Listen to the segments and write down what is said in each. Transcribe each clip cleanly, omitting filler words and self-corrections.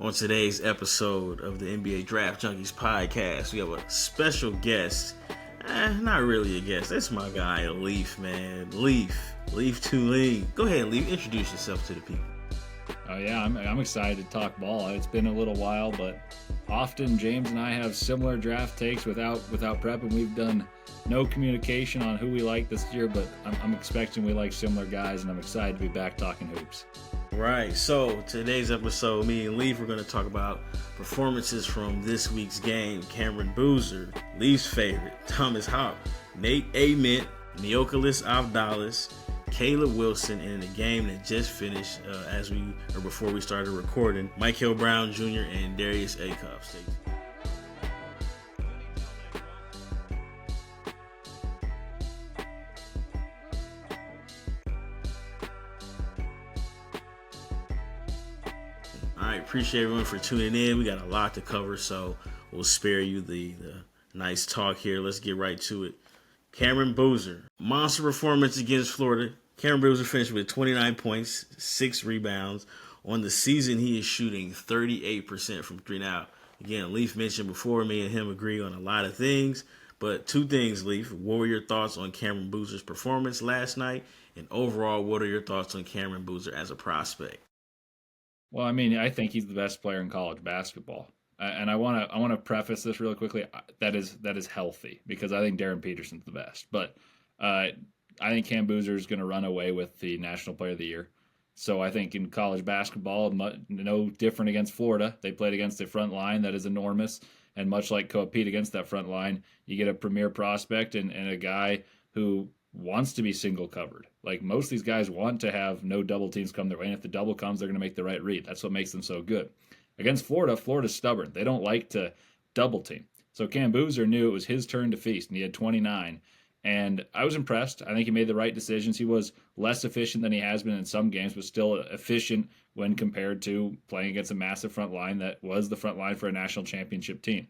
On today's episode of the NBA Draft Junkies podcast, we have a special guest. Not really a guest. That's my guy, Leif, man. Leif Thulin. Go ahead, Leif. Introduce yourself to the people. Oh yeah, I'm excited to talk ball. It's been a little while, but often James and I have similar draft takes without prep, and we've done no communication on who we like this year. But I'm expecting we like similar guys, and I'm excited to be back talking hoops. Right, so today's episode, me and Leif, we're going to talk about performances from this week's game. Cameron Boozer, Leif's favorite, Thomas Haugh, Nate Ament, Neocolis Avdalis, Caleb Wilson, and in the game that just finished before we started recording, Mikel Brown Jr. and Darius Acuff. Appreciate everyone for tuning in. We got a lot to cover, so we'll spare you the nice talk here. Let's get right to it. Cameron Boozer, monster performance against Florida. Cameron Boozer finished with 29 points, 6 rebounds. On the season, he is shooting 38% from three. Now, again, Leif mentioned before, me and him agree on a lot of things, but two things, Leif. What were your thoughts on Cameron Boozer's performance last night? And overall, what are your thoughts on Cameron Boozer as a prospect? Well, I think he's the best player in college basketball, and I want to preface this really quickly. That is healthy because I think Darren Peterson's the best, but I think Cam Boozer is going to run away with the National Player of the Year. So I think in college basketball, no different against Florida. They played against a front line that is enormous, and much like Peat against that front line, you get a premier prospect and a guy who wants to be single covered. Like most of these guys want to have no double teams come their way, and if the double comes, they're going to make the right read. That's what makes them so good. Against Florida, Florida's stubborn. They don't like to double team. So Cam Boozer knew it was his turn to feast, and he had 29. And I was impressed. I think he made the right decisions. He was less efficient than he has been in some games, but still efficient when compared to playing against a massive front line that was the front line for a national championship team.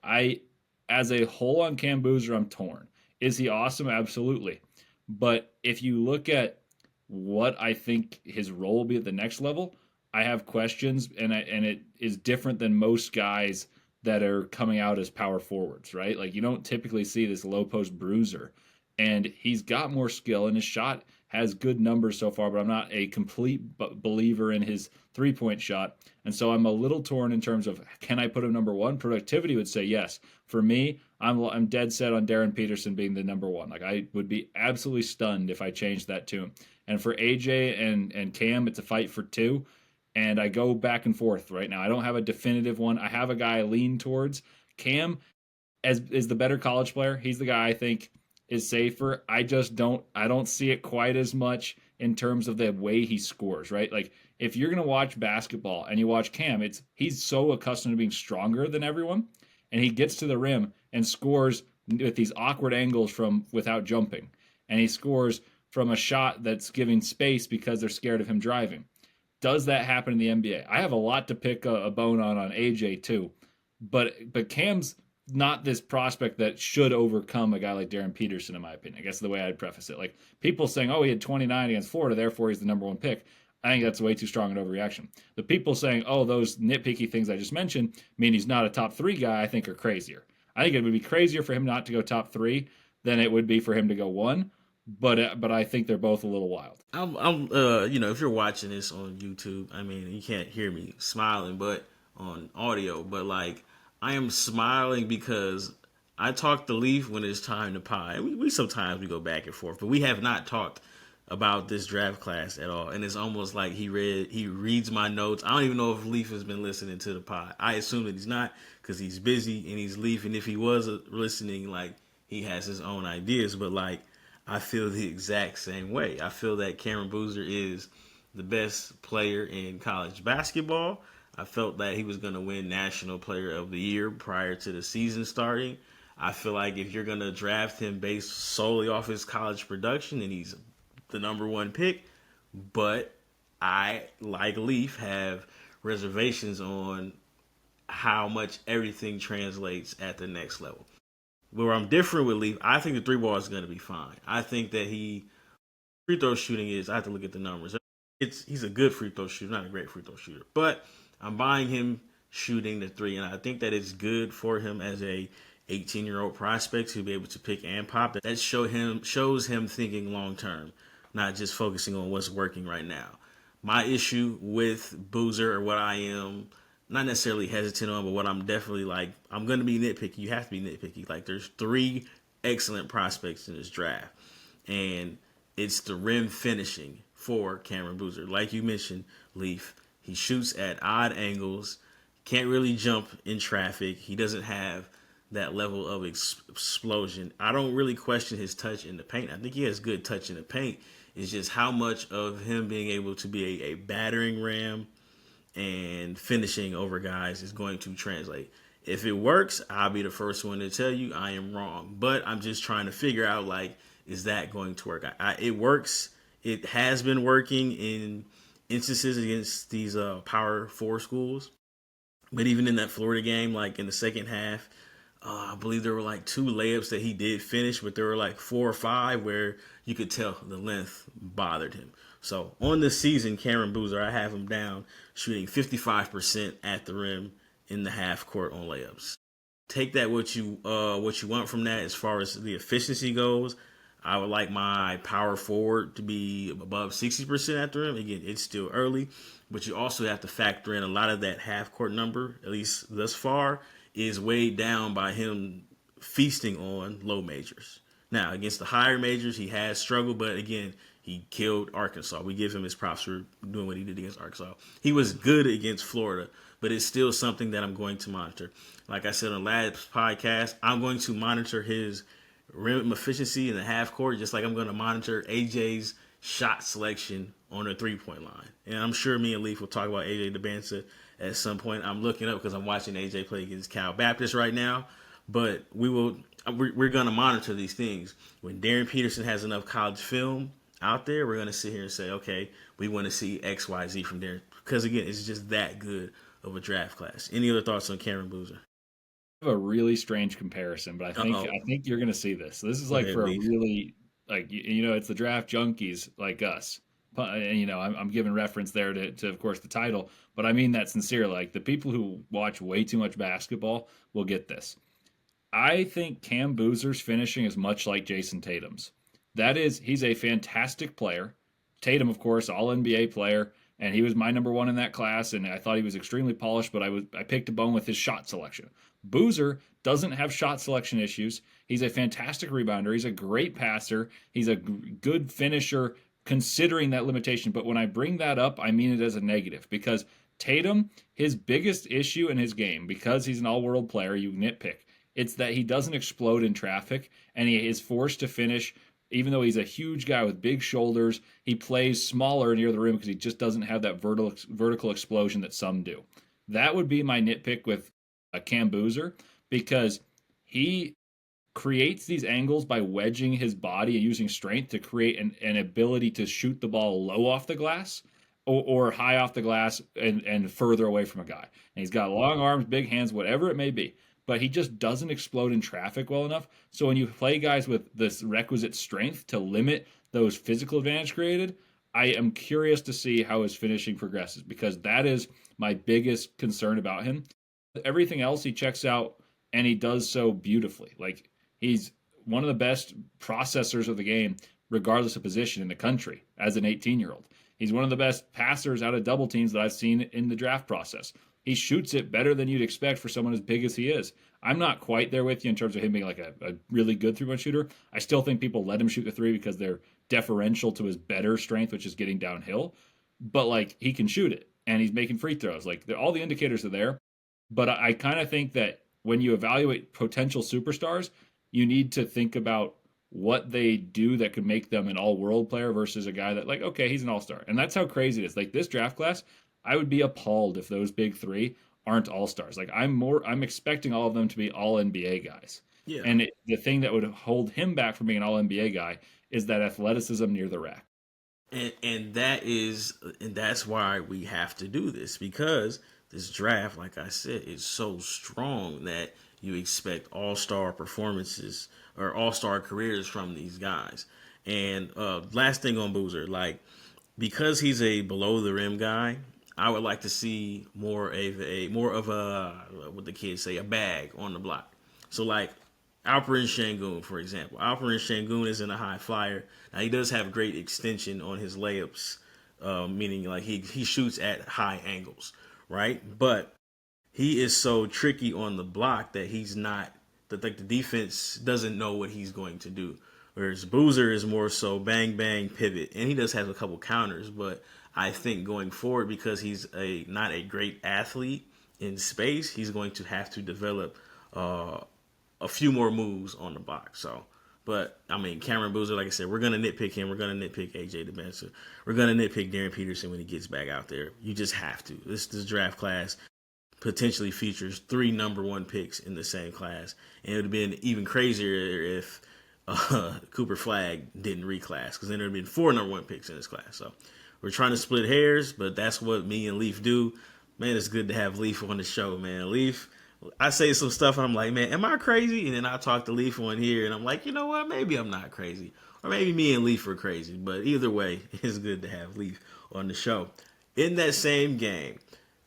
As a whole on Cam Boozer, I'm torn. Is he awesome? Absolutely. But if you look at what I think his role will be at the next level, I have questions, and it is different than most guys that are coming out as power forwards, right? Like you don't typically see this low post bruiser, and he's got more skill, and his shot has good numbers so far, but I'm not a complete believer in his three-point shot. And so I'm a little torn in terms of, can I put him number one? Productivity would say yes. For me, I'm dead set on Darren Peterson being the number one. Like I would be absolutely stunned if I changed that to him. And for AJ and Cam, it's a fight for two. And I go back and forth right now. I don't have a definitive one. I have a guy I lean towards. Cam is the better college player. He's the guy I think is safer. I don't see it quite as much in terms of the way he scores, right? Like if you're going to watch basketball and you watch Cam, he's so accustomed to being stronger than everyone, and he gets to the rim and scores with these awkward angles from without jumping. And he scores from a shot that's giving space because they're scared of him driving. Does that happen in the NBA? I have a lot to pick a bone on AJ too, but Cam's not this prospect that should overcome a guy like Darren Peterson, in my opinion. I guess the way I'd preface it. Like people saying, oh, he had 29 against Florida, therefore he's the number one pick. I think that's way too strong an overreaction. The people saying, oh, those nitpicky things I just mentioned mean he's not a top three guy, I think are crazier. I think it would be crazier for him not to go top three than it would be for him to go one. But I think they're both a little wild. If you're watching this on YouTube, you can't hear me smiling, but on audio, but like I am smiling because I talk to Leif when it's time to pie. We sometimes we go back and forth, but we have not talked about this draft class at all. And it's almost like he reads my notes. I don't even know if Leif has been listening to the pod. I assume that he's not because he's busy and he's Leif. And if he was listening, like he has his own ideas, but like I feel the exact same way. I feel that Cameron Boozer is the best player in college basketball. I felt that he was going to win National Player of the Year prior to the season starting. I feel like if you're going to draft him based solely off his college production, then he's the number one pick. But I, like Leif, have reservations on how much everything translates at the next level. Where I'm different with Leif, I think the three ball is going to be fine. I think that free throw shooting is, I have to look at the numbers. He's a good free throw shooter, not a great free throw shooter. But I'm buying him shooting the three, and I think that it's good for him as a 18-year-old prospect to be able to pick and pop. That shows him thinking long term, not just focusing on what's working right now. My issue with Boozer, or what I am not necessarily hesitant on, but what I'm definitely like, I'm going to be nitpicky. You have to be nitpicky. Like, there's three excellent prospects in this draft, and it's the rim finishing for Cameron Boozer. Like you mentioned, Leaf, he shoots at odd angles, can't really jump in traffic. He doesn't have that level of explosion. I don't really question his touch in the paint. I think he has good touch in the paint. It's just how much of him being able to be a battering ram and finishing over guys is going to translate. If it works, I'll be the first one to tell you I am wrong. But I'm just trying to figure out, like, is that going to work? It works. It has been working in instances against these Power 4 schools. But even in that Florida game, like in the second half, I believe there were like two layups that he did finish, but there were like four or five where you could tell the length bothered him. So on this season, Cameron Boozer, I have him down shooting 55% at the rim in the half court on layups. Take that what you want from that as far as the efficiency goes. I would like my power forward to be above 60% at the rim. Again, it's still early, but you also have to factor in a lot of that half court number, at least thus far, is weighed down by him feasting on low majors. Now, against the higher majors, he has struggled, but again, he killed Arkansas. We give him his props for doing what he did against Arkansas. He was good against Florida, but it's still something that I'm going to monitor. Like I said on last podcast, I'm going to monitor his rim efficiency in the half court, just like I'm going to monitor AJ's shot selection on the three-point line. And I'm sure me and Leif will talk about AJ Dybantsa at some point. I'm looking up because I'm watching AJ play against Cal Baptist right now. But we're going to monitor these things. When Darren Peterson has enough college film out there, we're going to sit here and say, okay, we want to see X, Y, Z from Darren. Because, again, it's just that good of a draft class. Any other thoughts on Cameron Boozer? Have a really strange comparison, but I think you're going to see this. This is Go like ahead, for a Leif. really like it's the draft junkies like us. And I'm giving reference there to of course the title, but I mean that sincerely. Like the people who watch way too much basketball will get this. I think Cam Boozer's finishing is much like Jason Tatum's. That is, he's a fantastic player. Tatum, of course, all NBA player, and he was my number one in that class, and I thought he was extremely polished, but I picked a bone with his shot selection. Boozer doesn't have shot selection issues. He's a fantastic rebounder. He's a great passer. He's a good finisher considering that limitation. But when I bring that up, I mean it as a negative because Tatum, his biggest issue in his game, because he's an all world player, you nitpick, it's that he doesn't explode in traffic and he is forced to finish. Even though he's a huge guy with big shoulders, he plays smaller near the rim because he just doesn't have that vertical explosion that some do. That would be my nitpick with Cam Boozer because he creates these angles by wedging his body and using strength to create an ability to shoot the ball low off the glass or high off the glass and further away from a guy. And he's got long arms, big hands, whatever it may be. But he just doesn't explode in traffic well enough. So when you play guys with this requisite strength to limit those physical advantage created, I am curious to see how his finishing progresses because that is my biggest concern about him. Everything else he checks out and he does so beautifully. Like he's one of the best processors of the game, regardless of position in the country as an 18-year-old. He's one of the best passers out of double teams that I've seen in the draft process. He shoots it better than you'd expect for someone as big as he is. I'm not quite there with you in terms of him being like a really good three-point shooter. I still think people let him shoot the three because they're deferential to his better strength, which is getting downhill. But like he can shoot it and he's making free throws. Like all the indicators are there. But I kind of think that when you evaluate potential superstars, you need to think about what they do that could make them an all-world player versus a guy that like, okay, he's an all-star. And that's how crazy it is. Like this draft class, I would be appalled if those big three aren't all-stars. Like I'm expecting all of them to be all NBA guys. Yeah. And the thing that would hold him back from being an all NBA guy is that athleticism near the rack. And that's why we have to do this because this draft, like I said, is so strong that you expect all-star performances or all-star careers from these guys. And last thing on Boozer, like because he's a below the rim guy, I would like to see more of a what the kids say, a bag on the block. So like Alperen Şengün, for example. Alperen Şengün isn't a high flyer. Now he does have great extension on his layups, meaning like he shoots at high angles, right? But he is so tricky on the block that he's not that like the defense doesn't know what he's going to do. Whereas Boozer is more so bang bang pivot, and he does have a couple counters, but I think going forward because he's a not a great athlete in space, he's going to have to develop uh, a few more moves on the box. So, but I mean, Cameron Boozer, like I said, we're gonna nitpick him. We're gonna nitpick AJ Dybantsa. We're gonna nitpick Darren Peterson when he gets back out there. You just have to. This draft class potentially features 3 number 1 picks in the same class, and it would have been even crazier if Cooper Flagg didn't reclass, because then there would have been 4 number 1 picks in this class. So we're trying to split hairs, but that's what me and Leif do. Man, it's good to have Leif on the show, man. Leif, I say some stuff and I'm like, man, am I crazy? And then I talk to Leif on here and I'm like, you know what? Maybe I'm not crazy. Or maybe me and Leif are crazy. But either way, it's good to have Leif on the show. In that same game,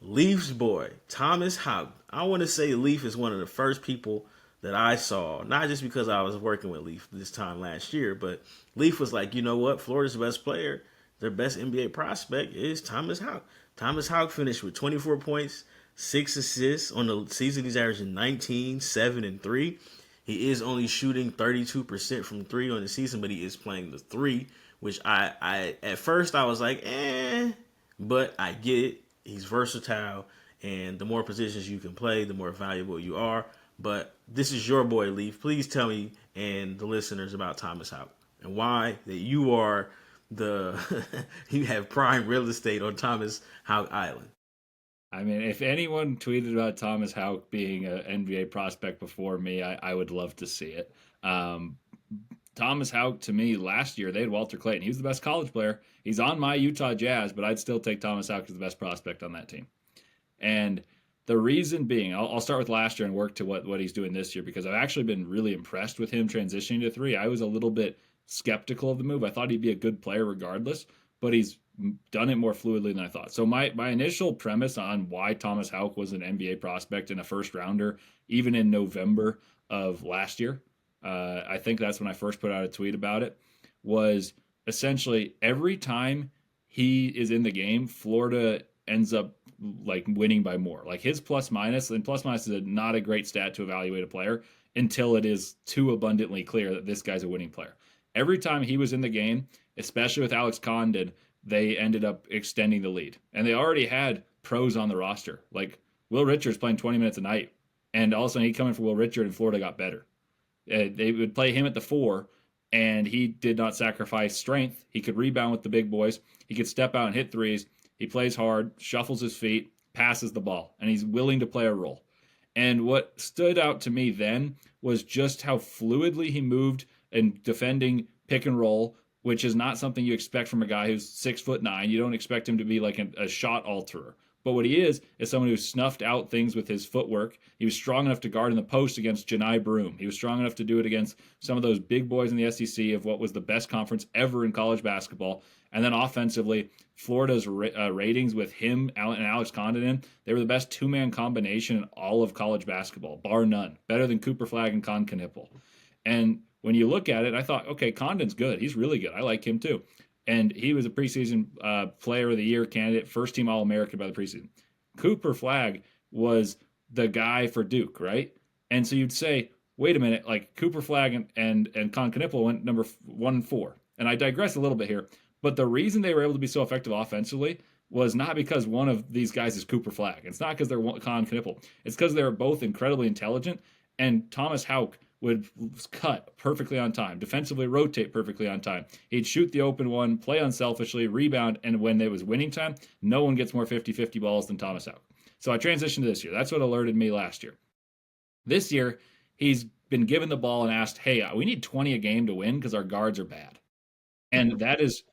Leif's boy, Thomas Haugh. I want to say Leif is one of the first people that I saw, not just because I was working with Leif this time last year, but Leif was like, you know what? Florida's best player, their best NBA prospect is Thomas Haugh. Thomas Haugh finished with 24 points, 6 assists. On the season, he's averaging 19, 7, and 3. He is only shooting 32% from 3 on the season, but he is playing the 3, which I at first I was like, but I get it. He's versatile, and the more positions you can play, the more valuable you are. But this is your boy, Leif. Please tell me and the listeners about Thomas Haugh and why that you are the you have prime real estate on Thomas Haugh Island. I mean, if anyone tweeted about Thomas Haugh being an NBA prospect before me, I would love to see it. Um, Thomas Haugh, to me, last year, they had Walter Clayton. He was the best college player. He's on my Utah Jazz, but I'd still take Thomas Haugh as the best prospect on that team. And the reason being, I'll start with last year and work to what he's doing this year, because I've actually been really impressed with him transitioning to 3. I was a little bit skeptical of the move. I thought he'd be a good player regardless, but he's done it more fluidly than I thought. So my initial premise on why Thomas Haugh was an NBA prospect and a first rounder, even in November of last year, I think that's when I first put out a tweet about it, was essentially every time he is in the game, Florida ends up like winning by more. Like his plus minus, and plus minus is not a great stat to evaluate a player until it is too abundantly clear that this guy's a winning player. Every time he was in the game, especially with Alex Condon, they ended up extending the lead. And they already had pros on the roster. Like Will Richards playing 20 minutes a night. And all of a sudden he'd come in for Will Richard and Florida got better. They would play him at the 4, and he did not sacrifice strength. He could rebound with the big boys. He could step out and hit threes. He plays hard, shuffles his feet, passes the ball, and he's willing to play a role. And what stood out to me then was just how fluidly he moved in defending pick and roll, which is not something you expect from a guy who's 6'9". You don't expect him to be like a shot alterer. But what he is someone who snuffed out things with his footwork. He was strong enough to guard in the post against Janai Broom. He was strong enough to do it against some of those big boys in the SEC of what was the best conference ever in college basketball. And then offensively, Florida's ratings with him and Alex Condon in, they were the best 2-man combination in all of college basketball, bar none. Better than Cooper Flagg and Con Knipple. And when you look at it, I thought, okay, Condon's good. He's really good. I like him too. And he was a preseason player of the year candidate, first team All-American by the preseason. Cooper Flagg was the guy for Duke, right? And so you'd say, wait a minute, like Cooper Flagg and Con Knipple went number 1 and 4. And I digress a little bit here, but the reason they were able to be so effective offensively was not because one of these guys is Cooper Flagg. It's not because they're Con Knipple. It's because they're both incredibly intelligent, and Thomas Haugh would cut perfectly on time, defensively rotate perfectly on time. He'd shoot the open one, play unselfishly, rebound, and when it was winning time, no one gets more 50-50 balls than Thomas Haugh. So I transitioned to this year. That's what alerted me last year. This year, he's been given the ball and asked, hey, we need 20 a game to win because our guards are bad. And that is,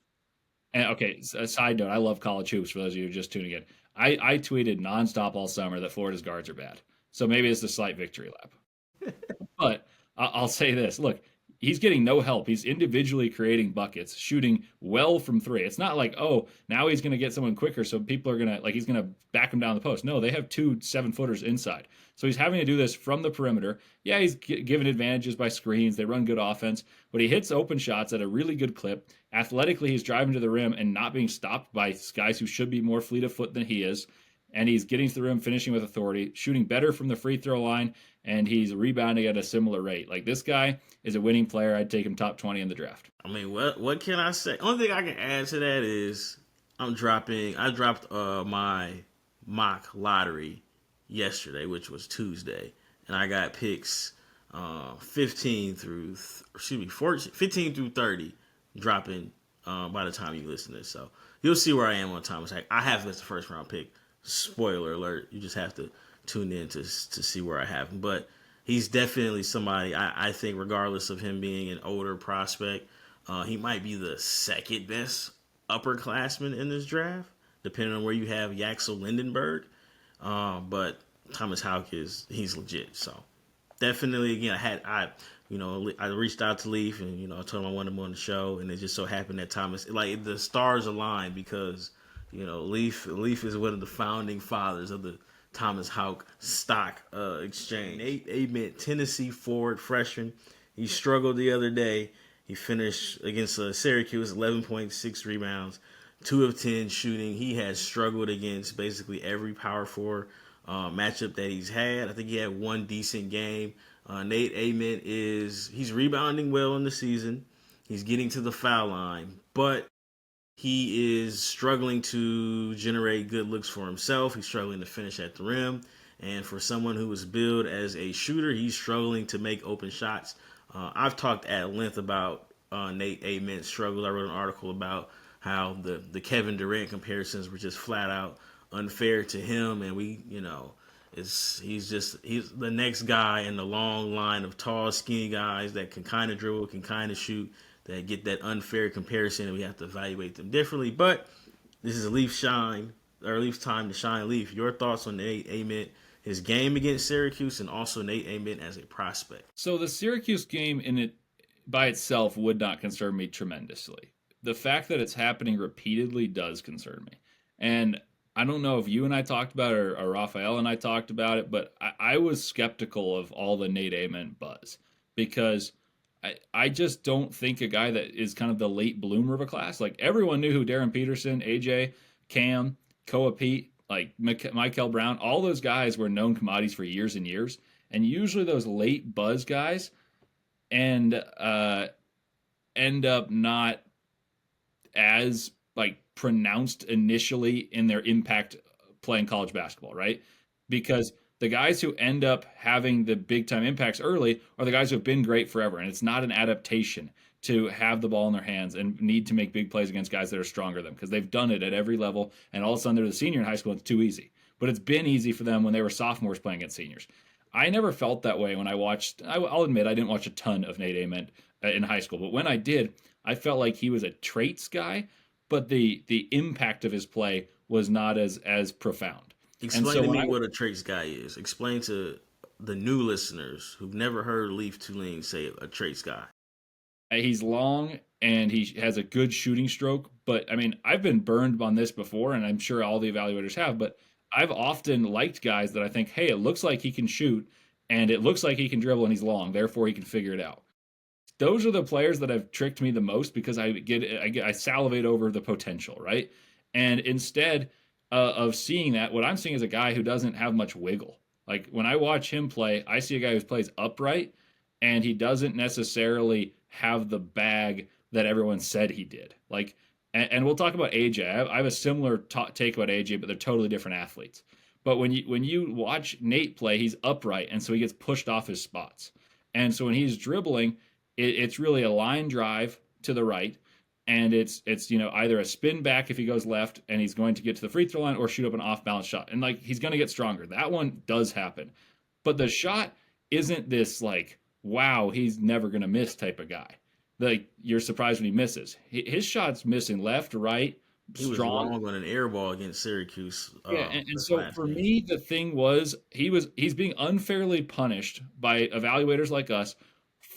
okay, a side note, I love college hoops for those of you who are just tuning in. I tweeted nonstop all summer that Florida's guards are bad. So maybe it's a slight victory lap. But I'll say this. Look, he's getting no help. He's individually creating buckets, shooting well from three. It's not like, oh, now he's going to get someone quicker, so people are going to, like, he's going to back him down the post. No, they have 2 7-footers inside. So he's having to do this from the perimeter. Yeah, he's given advantages by screens. They run good offense, but he hits open shots at a really good clip. Athletically, he's driving to the rim and not being stopped by guys who should be more fleet of foot than he is. And he's getting to the rim, finishing with authority, shooting better from the free throw line, and he's rebounding at a similar rate. Like, this guy is a winning player. I'd take him top 20 in the draft. I mean, what can I say? Only thing I can add to that is I dropped my mock lottery yesterday, which was Tuesday, and I got picks 15 through 30 dropping by the time you listen to this. So you'll see where I am on Thomas. I have him as the first round pick. Spoiler alert! You just have to tune in to see where I have him. But he's definitely somebody I think, regardless of him being an older prospect, he might be the second best upperclassman in this draft, depending on where you have Yaxel Lindenberg. But Thomas Haugh he's legit. So definitely, again, I reached out to Leif and I told him I wanted him on the show, and it just so happened that Thomas, like, the stars aligned because Leif is one of the founding fathers of the Thomas Haugh stock exchange. Ament, Tennessee forward freshman. He struggled the other day. He finished against Syracuse, 11.6 rebounds, 2 of 10 shooting. He has struggled against basically every Power 4 matchup that he's had. I think he had one decent game. Nate Ament he's rebounding well in the season. He's getting to the foul line, but he is struggling to generate good looks for himself. He's struggling to finish at the rim. And for someone who was billed as a shooter, he's struggling to make open shots. I've talked at length about Nate Ament's struggles. I wrote an article about how the Kevin Durant comparisons were just flat out unfair to him. And he's the next guy in the long line of tall, skinny guys that can kind of dribble, can kind of shoot, that get that unfair comparison, and we have to evaluate them differently. But this is Leif's time to shine. Leif, your thoughts on Nate Ament, his game against Syracuse, and also Nate Ament as a prospect? So the Syracuse game in it by itself would not concern me tremendously. The fact that it's happening repeatedly does concern me. And I don't know if you and I talked about it or Raphael and I talked about it, but I was skeptical of all the Nate Ament buzz because I just don't think a guy that is kind of the late bloomer of a class. Like, everyone knew who Darren Peterson, AJ, Cam, Koa Peat, like Mikel Brown, all those guys were known commodities for years and years. And usually those late buzz guys end up not as like pronounced initially in their impact playing college basketball, right? Because the guys who end up having the big time impacts early are the guys who have been great forever. And it's not an adaptation to have the ball in their hands and need to make big plays against guys that are stronger than them because they've done it at every level. And all of a sudden they're the senior in high school. It's too easy. But it's been easy for them when they were sophomores playing against seniors. I never felt that way when I watched. I'll admit I didn't watch a ton of Nate Ament in high school. But when I did, I felt like he was a traits guy. But the impact of his play was not as profound. Explain to me what a traits guy is. Explain to the new listeners who've never heard Leif Thulin say a traits guy. He's long and he has a good shooting stroke. But, I mean, I've been burned on this before, and I'm sure all the evaluators have. But I've often liked guys that I think, hey, it looks like he can shoot, and it looks like he can dribble, and he's long. Therefore, he can figure it out. Those are the players that have tricked me the most because I salivate over the potential, right? And instead of seeing that, what I'm seeing is a guy who doesn't have much wiggle. Like, when I watch him play, I see a guy who plays upright, and he doesn't necessarily have the bag that everyone said he did. Like, and we'll talk about AJ. I have a similar take about AJ, but they're totally different athletes. But when you watch Nate play, he's upright, and so he gets pushed off his spots. And so when he's dribbling, it's really a line drive to the right, and it's either a spin back if he goes left and he's going to get to the free throw line, or shoot up an off balance shot. And like, he's going to get stronger. That one does happen, but the shot isn't this like, wow, he's never going to miss type of guy. Like, you're surprised when he misses. His shot's missing left, right, he was strong on an air ball against Syracuse. Yeah, and so for me, the thing was he's being unfairly punished by evaluators like us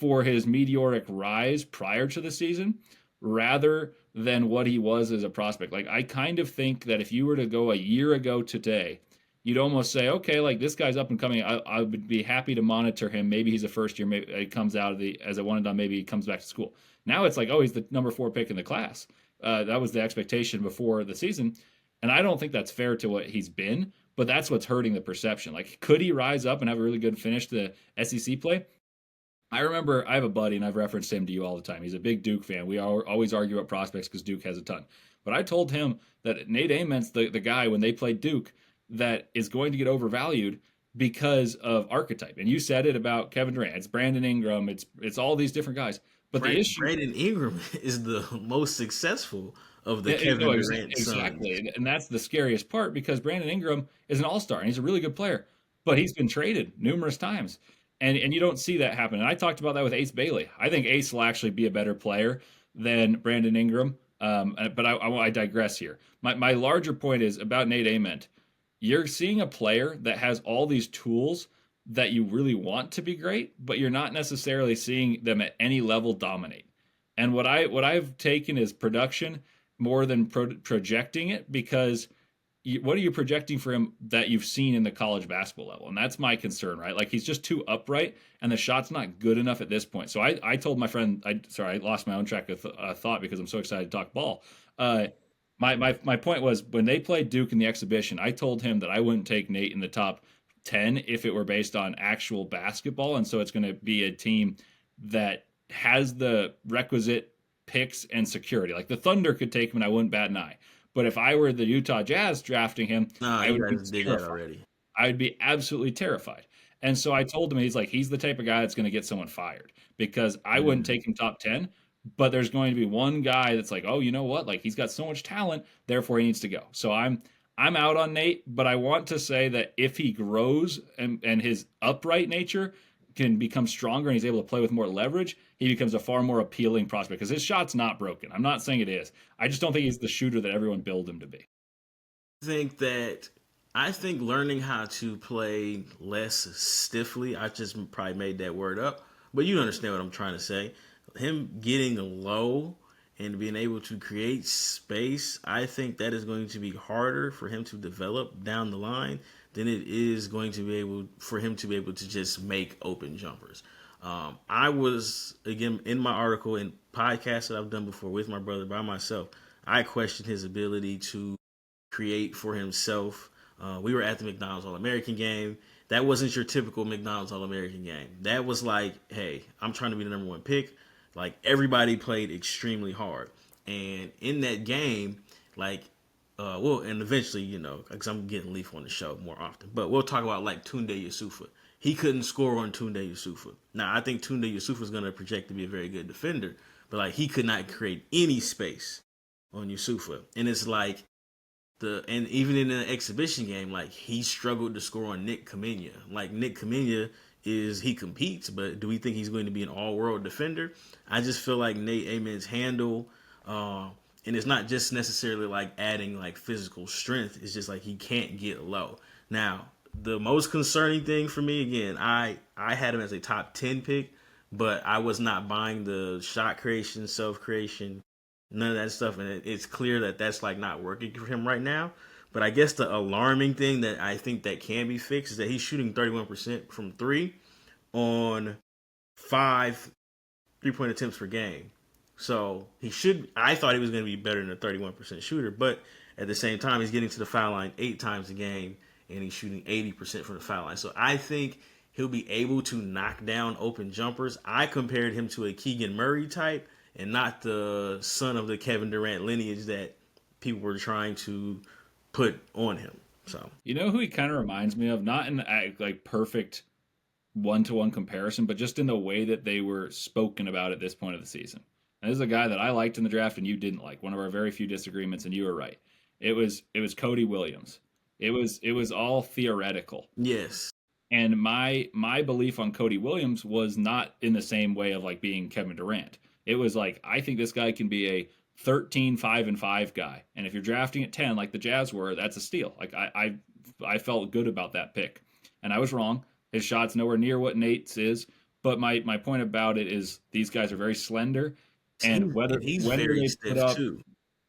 for his meteoric rise prior to the season rather than what he was as a prospect. Like, I kind of think that if you were to go a year ago today, you'd almost say, okay, like this guy's up and coming. I would be happy to monitor him. Maybe he's a first year. Maybe he comes out of the as a one and done. Maybe he comes back to school. Now it's like, oh, he's the number 4 pick in the class. That was the expectation before the season, and I don't think that's fair to what he's been. But that's what's hurting the perception. Like, could he rise up and have a really good finish to SEC play? I remember I have a buddy, and I've referenced him to you all the time. He's a big Duke fan. We always argue about prospects because Duke has a ton. But I told him that Nate Ament's the guy when they played Duke that is going to get overvalued because of archetype. And you said it about Kevin Durant. It's Brandon Ingram. It's all these different guys. But the issue, Brandon Ingram is the most successful of the Kevin Durant sons. Exactly. And that's the scariest part because Brandon Ingram is an all-star and he's a really good player, but he's been traded numerous times. And you don't see that happen. And I talked about that with Ace Bailey. I think Ace will actually be a better player than Brandon Ingram. But I digress here. My larger point is about Nate Ament. You're seeing a player that has all these tools that you really want to be great, but you're not necessarily seeing them at any level dominate. And what I've taken is production more than projecting it because what are you projecting for him that you've seen in the college basketball level? And that's my concern, right? Like he's just too upright and the shot's not good enough at this point. So I told my friend, I lost my own track of thought because I'm so excited to talk ball. My point was when they played Duke in the exhibition, I told him that I wouldn't take Nate in the top 10 if it were based on actual basketball. And so it's going to be a team that has the requisite picks and security. Like the Thunder could take him and I wouldn't bat an eye. But if I were the Utah Jazz drafting him, I would be terrified. I would be absolutely terrified. And so I told him, he's the type of guy that's going to get someone fired because I wouldn't take him top 10, but there's going to be one guy that's like, oh, you know what? Like he's got so much talent, therefore he needs to go. So I'm out on Nate, but I want to say that if he grows and his upright nature can become stronger and he's able to play with more leverage, he becomes a far more appealing prospect because his shot's not broken. I'm not saying it is. I just don't think he's the shooter that everyone billed him to be. I think learning how to play less stiffly, I just probably made that word up, but you understand what I'm trying to say. Him getting low and being able to create space, I think that is going to be harder for him to develop down the line than it is going to be able for him to be able to just make open jumpers. I was, again, in my article and podcasts that I've done before with my brother by myself, I questioned his ability to create for himself. We were at the McDonald's All-American game. That wasn't your typical McDonald's All-American game. That was like, hey, I'm trying to be the number 1 pick. Like, everybody played extremely hard. And in that game, and eventually, because I'm getting Leif on the show more often, but we'll talk about, like, Tunde Yusufa. He couldn't score on Tunde Yusufa. Now, I think Tunde Yusufa is going to project to be a very good defender, but, like, he could not create any space on Yusufa. And it's like, and even in the exhibition game, like, he struggled to score on Nick Kamenya. Like, Nick Kamenya he competes, but do we think he's going to be an all-world defender? I just feel like Nate Ament's handle, and it's not just necessarily like adding like physical strength. It's just like he can't get low. Now, the most concerning thing for me, again, I had him as a top 10 pick, but I was not buying the shot creation, self-creation, none of that stuff. And it's clear that that's like not working for him right now. But I guess the alarming thing that I think that can be fixed is that he's shooting 31% from 3 on 5 3-point attempts per game. So I thought he was going to be better than a 31% shooter, but at the same time, he's getting to the foul line 8 times a game and he's shooting 80% from the foul line. So I think he'll be able to knock down open jumpers. I compared him to a Keegan Murray type and not the son of the Kevin Durant lineage that people were trying to put on him. So, you know who he kind of reminds me of, not in like perfect one-to-one comparison, but just in the way that they were spoken about at this point of the season. And this is a guy that I liked in the draft and you didn't like. One of our very few disagreements, and you were right. It was Cody Williams. It was all theoretical. Yes. And my belief on Cody Williams was not in the same way of like being Kevin Durant. It was like, I think this guy can be a 13, 5-5 guy. And if you're drafting at 10, like the Jazz were, that's a steal. Like I felt good about that pick. And I was wrong. His shot's nowhere near what Nate's is, But my point about it is these guys are very slender, and whether And he's whether very they put stiff up, too.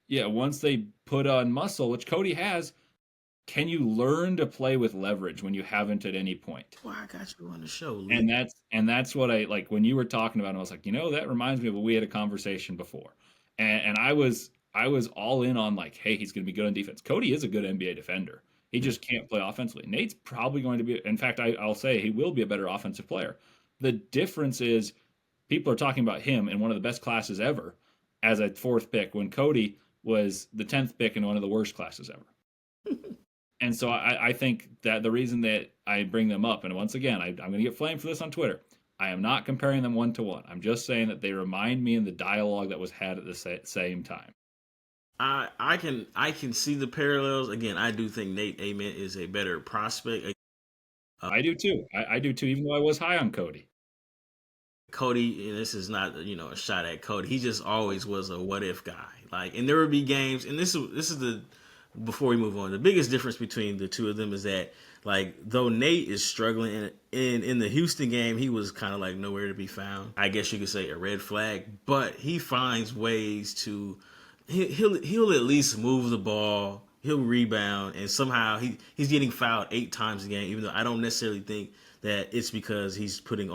yeah, once they put on muscle, which Cody has, can you learn to play with leverage when you haven't at any point? Well, I got you on the show, And Lee. that's what I like when you were talking about it, I was like, that reminds me of what we had a conversation before. And I was all in on like, hey, he's gonna be good on defense. Cody is a good NBA defender. He Yeah. just can't play offensively. Nate's probably going to be, in fact, I'll say he will be a better offensive player. The difference is people are talking about him in one of the best classes ever as a fourth pick when Cody was the 10th pick in one of the worst classes ever. And so I think that the reason that I bring them up, and once again, I'm going to get flamed for this on Twitter. I am not comparing them one to one. I'm just saying that they remind me in the dialogue that was had at the same time. I can see the parallels. Again, I do think Nate Ament is a better prospect. I do too. I do too, even though I was high on Cody. Cody, and this is not a shot at Cody. He just always was a what if guy. Like, and there would be games, and this is the before we move on. The biggest difference between the two of them is that like though Nate is struggling in the Houston game, he was kind of like nowhere to be found. I guess you could say a red flag, but he finds ways to he'll at least move the ball. He'll rebound, and somehow he's getting fouled 8 times a game. Even though I don't necessarily think that it's because he's putting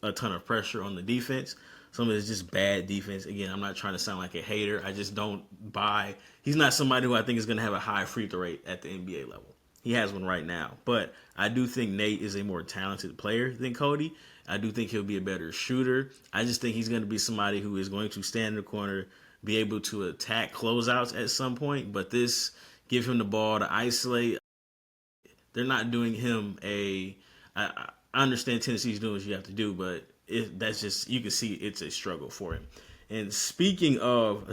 a ton of pressure on the defense. Some of it's just bad defense. Again, I'm not trying to sound like a hater. I just don't buy. He's not somebody who I think is going to have a high free throw rate at the NBA level. He has one right now, but I do think Nate is a more talented player than Cody. I do think he'll be a better shooter. I just think he's going to be somebody who is going to stand in the corner, be able to attack closeouts at some point. But this give him the ball to isolate. They're not doing him a. I understand Tennessee's doing what you have to do, but that's just you can see it's a struggle for him. And speaking of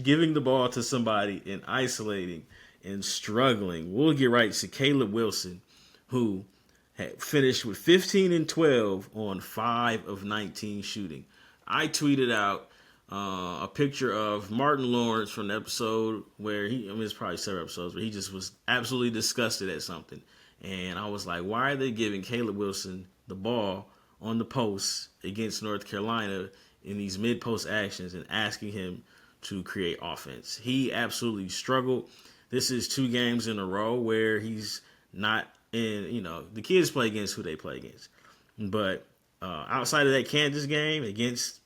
giving the ball to somebody and isolating and struggling, we'll get right to Caleb Wilson, who had finished with 15 and 12 on 5 of 19 shooting. I tweeted out a picture of Martin Lawrence from the episode where it's probably several episodes where he just was absolutely disgusted at something. And I was like, why are they giving Caleb Wilson the ball on the post against North Carolina in these mid-post actions and asking him to create offense? He absolutely struggled. This is 2 games in a row where he's not in, the kids play against who they play against. But outside of that Kansas game against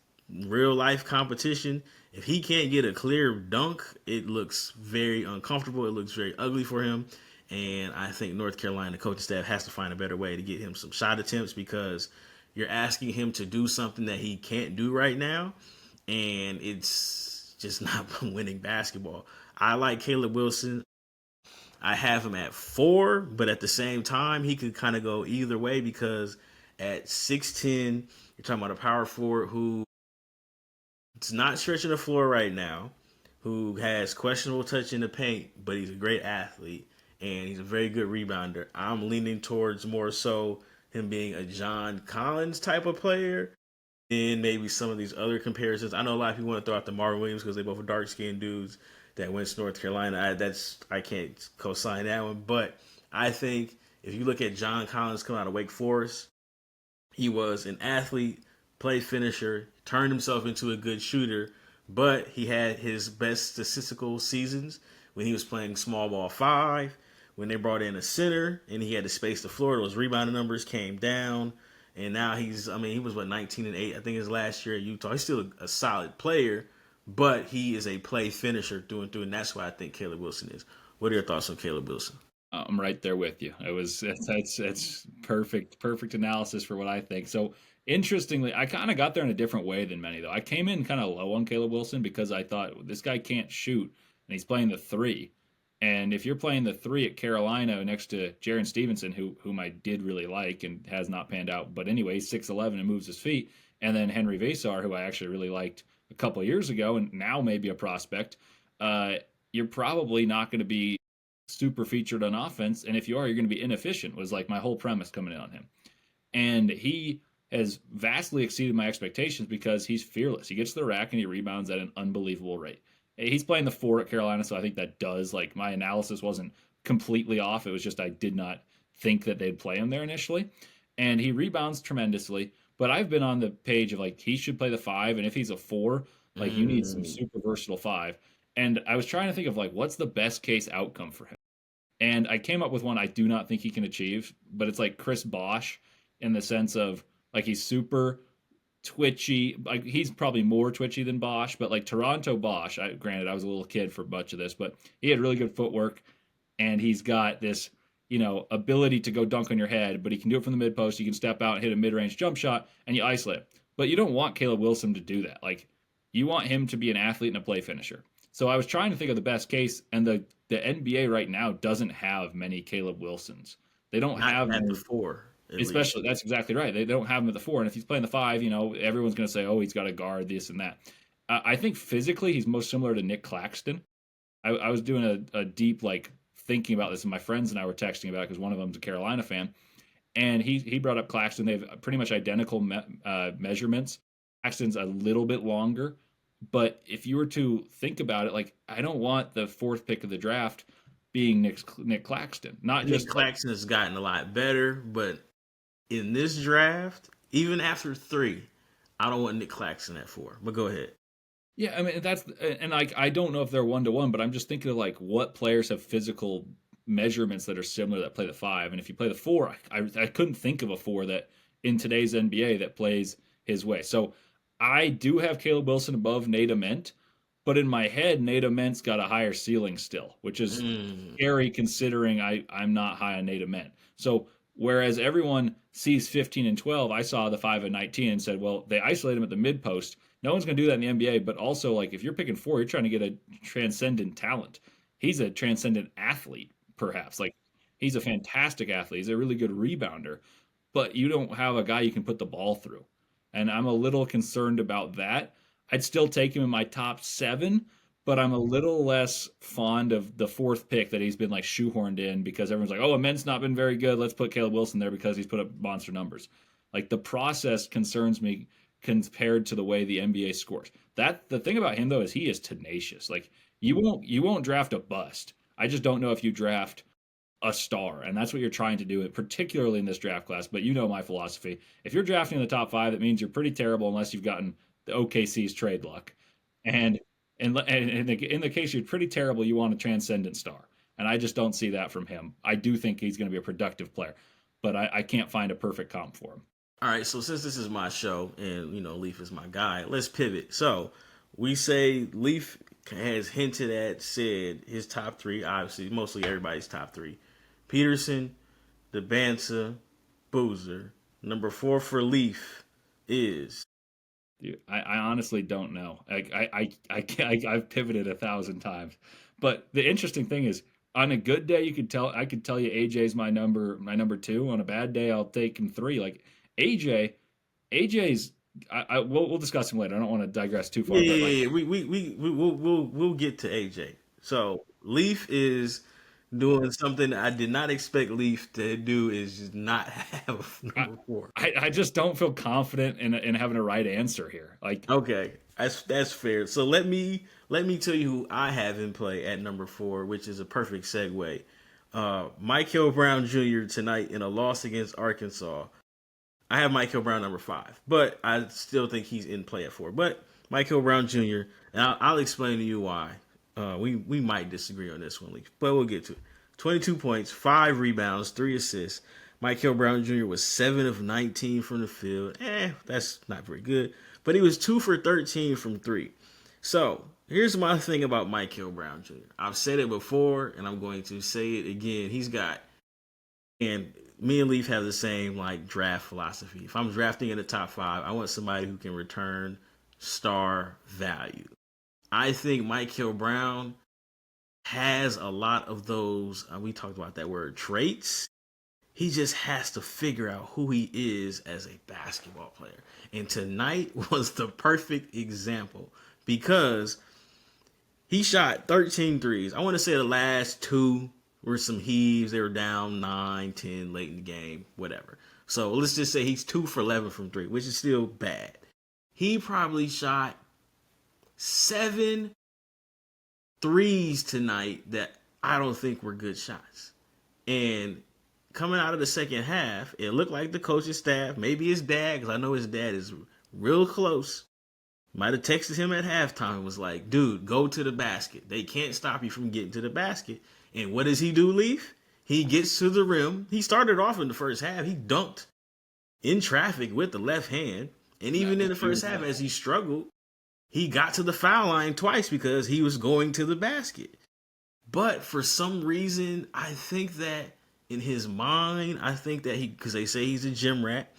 real life competition, if he can't get a clear dunk, it looks very uncomfortable. It looks very ugly for him. And I think North Carolina coaching staff has to find a better way to get him some shot attempts because you're asking him to do something that he can't do right now. And it's just not winning basketball. I like Caleb Wilson. I have him at 4, but at the same time, he could kind of go either way because at 6'10", you're talking about a power forward who is not stretching the floor right now, who has questionable touch in the paint, but he's a great athlete. And he's a very good rebounder. I'm leaning towards more so him being a John Collins type of player and maybe some of these other comparisons. I know a lot of people want to throw out the Marvin Williams because they both are dark-skinned dudes that went to North Carolina. I can't co-sign that one. But I think if you look at John Collins coming out of Wake Forest, he was an athlete, play finisher, turned himself into a good shooter, but he had his best statistical seasons when he was playing small ball 5. When they brought in a center and he had to space the floor, those rebounding numbers came down. And now he was 19 and 8, I think his last year at Utah. He's still a solid player, but he is a play finisher through and through, and that's what I think Caleb Wilson is. What are your thoughts on Caleb Wilson? I'm right there with you. It's perfect analysis for what I think. So interestingly, I kind of got there in a different way than many though. I came in kind of low on Caleb Wilson because I thought this guy can't shoot and he's playing the 3. And if you're playing the 3 at Carolina next to Jaren Stevenson, whom I did really like and has not panned out, but anyway, 6'11" and moves his feet, and then Henry Vasar, who I actually really liked a couple of years ago and now maybe a prospect, you're probably not going to be super featured on offense. And if you are, you're going to be inefficient, was like my whole premise coming in on him. And he has vastly exceeded my expectations because he's fearless. He gets to the rack and he rebounds at an unbelievable rate. He's playing the 4 at Carolina, so I think that does, like, my analysis wasn't completely off. It was just I did not think that they'd play him there initially. And he rebounds tremendously, But I've been on the page of like he should play the five, and if he's a four, like you need some Mm. super versatile five. And I was trying to think of like what's the best case outcome for him. And I came up with one I do not think he can achieve, but it's like Chris Bosch in the sense of like he's super twitchy. Like he's probably more twitchy than Bosch, but like Toronto Bosch, granted I was a little kid for much of this, but he had really good footwork and he's got this, ability to go dunk on your head, but he can do it from the mid post. He can step out and hit a mid range jump shot and you isolate it. But you don't want Caleb Wilson to do that. Like you want him to be an athlete and a play finisher. So I was trying to think of the best case, and the NBA right now doesn't have many Caleb Wilsons. They don't Not have at the many, four, at least. especially that's exactly right. They don't have him at the four, and if he's playing the five, everyone's going to say, "Oh, he's got a guard, this and that." I think physically he's most similar to Nick Claxton. I was doing a deep like thinking about this, and my friends and I were texting about it because one of them's a Carolina fan, and he brought up Claxton. They have pretty much identical measurements. Claxton's a little bit longer, but if you were to think about it, like I don't want the fourth pick of the draft being Nick Claxton, not Nick just like Claxton has gotten a lot better, but in this draft, even after 3, I don't want Nick Claxton at 4. But go ahead. yeah. I mean that's and like I don't know if they're 1-to-1, but I'm just thinking of like what players have physical measurements that are similar that play the five, and if you play the four, I couldn't think of a four that in today's NBA that plays his way. So I do have Caleb Wilson above Nate Ament, but in my head, Nate Ament's got a higher ceiling still, which is Mm. scary considering I'm not high on Nate Ament. So whereas everyone sees 15 and 12, I saw the 5 and 19 and said, well, they isolate him at the mid post. No one's going to do that in the NBA, but also like if you're picking four, you're trying to get a transcendent talent. He's a transcendent athlete, perhaps. Like he's a fantastic athlete. He's a really good rebounder, but you don't have a guy you can put the ball through. And I'm a little concerned about that. I'd still take him in my top 7, but I'm a little less fond of the fourth pick that he's been like shoehorned in because everyone's like, oh, Ament's not been very good. Let's put Caleb Wilson there because he's put up monster numbers. Like the process concerns me compared to the way the NBA scores. That the thing about him though is he is tenacious. Like you won't draft a bust. I just don't know if you draft a star, and that's what you're trying to do, particularly in this draft class. But you know my philosophy: if you're drafting in the top 5, that means you're pretty terrible unless you've gotten the OKC's trade luck. And in the case you're pretty terrible, you want a transcendent star, and I just don't see that from him. I do think he's going to be a productive player, but I can't find a perfect comp for him. All right, so since this is my show and Leaf is my guy, let's pivot. So we say Leaf has said his top 3, obviously mostly everybody's top 3: Peterson, Dybantsa, Boozer. Number 4 for Leaf is. Dude, I honestly don't know. I've pivoted 1,000 times, but the interesting thing is, on a good day, I could tell you AJ's my number 2. On a bad day, I'll take him 3. Like AJ, AJ's. We'll discuss him later. I don't want to digress too far, but like Yeah. We'll get to AJ. So Leaf is doing something I did not expect Leaf to do, is just not have I, number 4. I just don't feel confident in having a right answer here. Like Okay, that's fair. So let me tell you who I have in play at number 4, which is a perfect segue. Mikel Brown Jr. tonight in a loss against Arkansas. I have Mikel Brown number 5, but I still think he's in play at 4. But Mikel Brown Jr. and I'll explain to you why. We might disagree on this one, Leaf, but we'll get to it. 22 points, 5 rebounds, 3 assists. Mikel Brown Jr. was 7 of 19 from the field. That's not very good, but he was 2 for 13 from 3. So here's my thing about Mikel Brown Jr. I've said it before, and I'm going to say it again. And me and Leaf have the same like draft philosophy. If I'm drafting in the top 5, I want somebody who can return star value. I think Mikel Brown has a lot of those. We talked about that word, traits. He just has to figure out who he is as a basketball player. And tonight was the perfect example because he shot 13 threes. I want to say the last 2 were some heaves. They were down 9, 10 late in the game, whatever. So let's just say he's 2 for 11 from 3, which is still bad. He probably shot 7 threes tonight that I don't think were good shots. And coming out of the second half, it looked like the coaching staff, maybe his dad, because I know his dad is real close, might have texted him at halftime and was like, dude, go to the basket. They can't stop you from getting to the basket. And what does he do, Leaf? He gets to the rim. He started off in the first half. He dunked in traffic with the left hand. And even in the first half, as he struggled, he got to the foul line twice because he was going to the basket. But for some reason, I think that in his mind, I think that because they say he's a gym rat,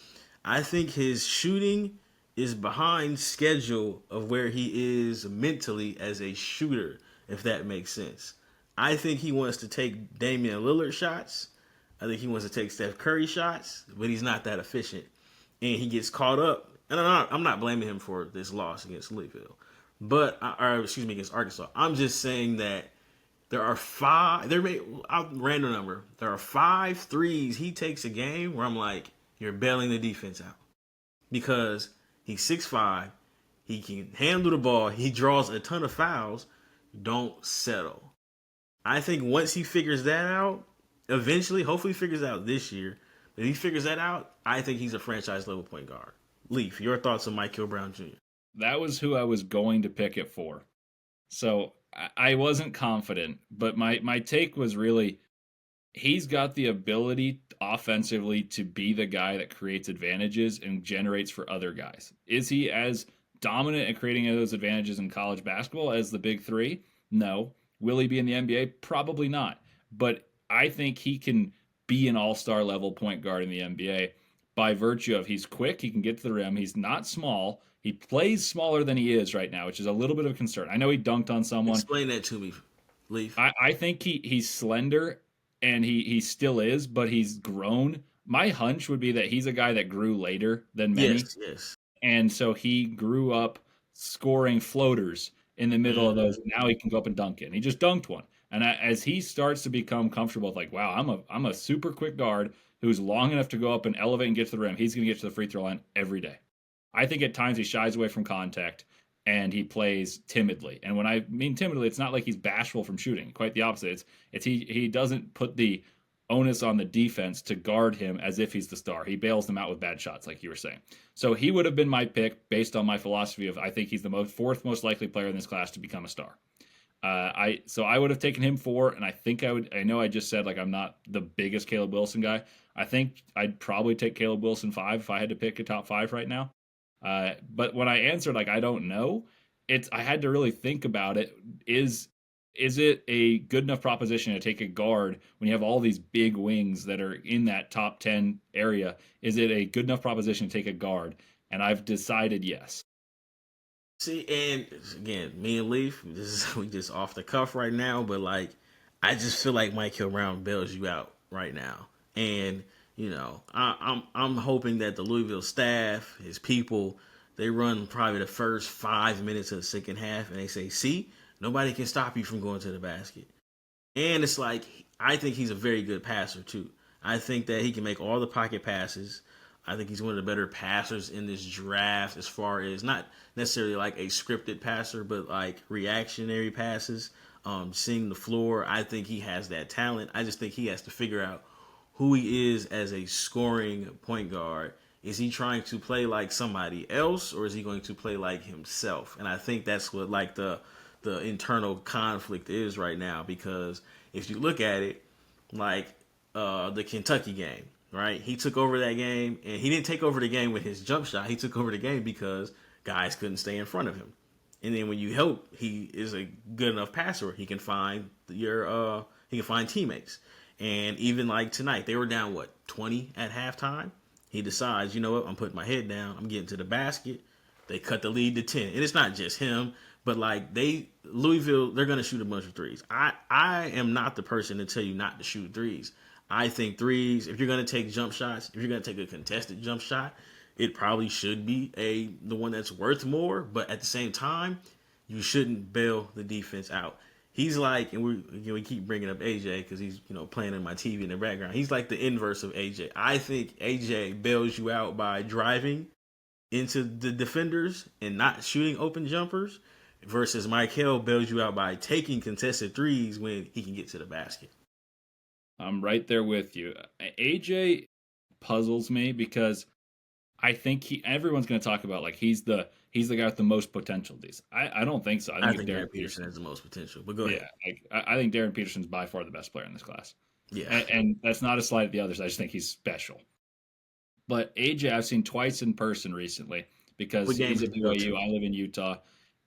I think his shooting is behind schedule of where he is mentally as a shooter, if that makes sense. I think he wants to take Damian Lillard shots. I think he wants to take Steph Curry shots, but he's not that efficient. And he gets caught up. And I'm not blaming him for this loss against Louisville, against Arkansas. I'm just saying that there are random number. There are 5 threes he takes a game where I'm like, you're bailing the defense out. Because he's 6'5", he can handle the ball, he draws a ton of fouls, don't settle. I think once he figures that out, eventually, hopefully he figures it out this year, but if he figures that out, I think he's a franchise level point guard. Leaf, your thoughts on Mikel Brown Jr.? That was who I was going to pick it for. So I wasn't confident, but my take was really he's got the ability offensively to be the guy that creates advantages and generates for other guys. Is he as dominant at creating those advantages in college basketball as the big three? No. Will he be in the NBA? Probably not. But I think he can be an all-star level point guard in the NBA by virtue of he's quick, he can get to the rim, he's not small, he plays smaller than he is right now, which is a little bit of a concern. I know he dunked on someone. Explain that to me, Leaf. I think he's slender, and he still is, but he's grown. My hunch would be that he's a guy that grew later than many. Yes. And so he grew up scoring floaters in the middle of those. Now he can go up and dunk it. And he just dunked one. And as he starts to become comfortable with like, wow, I'm a super quick guard who's long enough to go up and elevate and get to the rim, he's going to get to the free throw line every day. I think at times he shies away from contact and he plays timidly. And when I mean timidly, it's not like he's bashful from shooting. Quite the opposite. It's he doesn't put the onus on the defense to guard him as if he's the star. He bails them out with bad shots, like you were saying. So he would have been my pick based on my philosophy of I think he's the fourth most likely player in this class to become a star. So I would have taken him 4, and I think I know I just said like I'm not the biggest Caleb Wilson guy. I think I'd probably take Caleb Wilson 5 if I had to pick a top 5 right now. But when I answered like I don't know, I had to really think about it. Is it a good enough proposition to take a guard when you have all these big wings that are in that top 10 area? Is it a good enough proposition to take a guard? And I've decided yes. See, and again, me and Leaf, we just off the cuff right now, but like, I just feel like Mikel Brown bails you out right now, and you know, I'm hoping that the Louisville staff, his people, they run probably the first 5 minutes of the second half, and they say, "See, nobody can stop you from going to the basket." And it's like, I think he's a very good passer too. I think that he can make all the pocket passes. I think he's one of the better passers in this draft as far as not necessarily like a scripted passer, but like reactionary passes, seeing the floor. I think he has that talent. I just think he has to figure out who he is as a scoring point guard. Is he trying to play like somebody else, or is he going to play like himself? And I think that's what like the internal conflict is right now, because if you look at it, like the Kentucky game, right? He took over that game, and he didn't take over the game with his jump shot. He took over the game because guys couldn't stay in front of him. And then when you help, he is a good enough passer. He can find teammates. And even like tonight, they were down 20 at halftime. He decides, you know what? I'm putting my head down. I'm getting to the basket. They cut the lead to 10. And it's not just him, but like Louisville, they're gonna shoot a bunch of threes. I am not the person to tell you not to shoot threes. I think threes, if you're going to take jump shots, if you're going to take a contested jump shot, it probably should be the one that's worth more. But at the same time, you shouldn't bail the defense out. He's like, and we keep bringing up AJ because he's playing in my TV in the background. He's like the inverse of AJ. I think AJ bails you out by driving into the defenders and not shooting open jumpers, versus Mikel bails you out by taking contested threes when he can get to the basket. I'm right there with you. AJ puzzles me because I think everyone's going to talk about like he's the guy with the most potential. These I don't think so. I I think it's think Darren Darren Peterson Peterson. has the most potential. But go Yeah, ahead. like I think Darren Peterson's by far the best player in this class, Yeah. and that's not a slight at the others. I just think he's special. But AJ, I've seen twice in person recently because What games he's at did you go BYU. to? I live in Utah,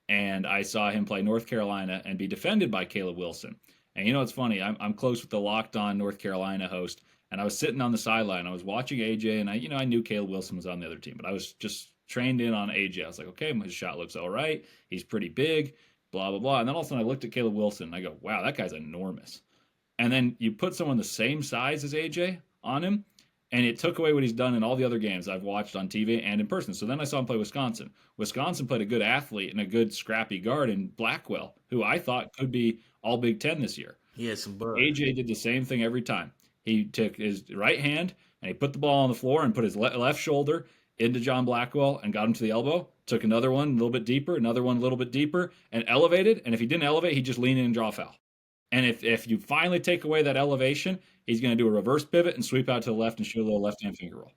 and I saw him play North Carolina and be defended by Caleb Wilson. And you know, it's funny. I'm close with the Locked On North Carolina host, and I was sitting on the sideline. I was watching AJ, and I knew Caleb Wilson was on the other team, but I was just trained in on AJ. I was like, okay, his shot looks all right. He's pretty big, blah blah blah. And then all of a sudden, I looked at Caleb Wilson, and I go, wow, that guy's enormous. And then you put someone the same size as AJ on him, and it took away what he's done in all the other games I've watched on TV and in person. So then I saw him play Wisconsin. Wisconsin played a good athlete and a good scrappy guard in Blackwell, who I thought could be all Big Ten this year. He had some buzz. AJ did the same thing every time. He took his right hand and he put the ball on the floor and put his left shoulder into John Blackwell and got him to the elbow. Took another one a little bit deeper, another one a little bit deeper, and elevated. And if he didn't elevate, he'd just lean in and draw a foul. And if you finally take away that elevation, he's going to do a reverse pivot and sweep out to the left and shoot a little left hand finger roll.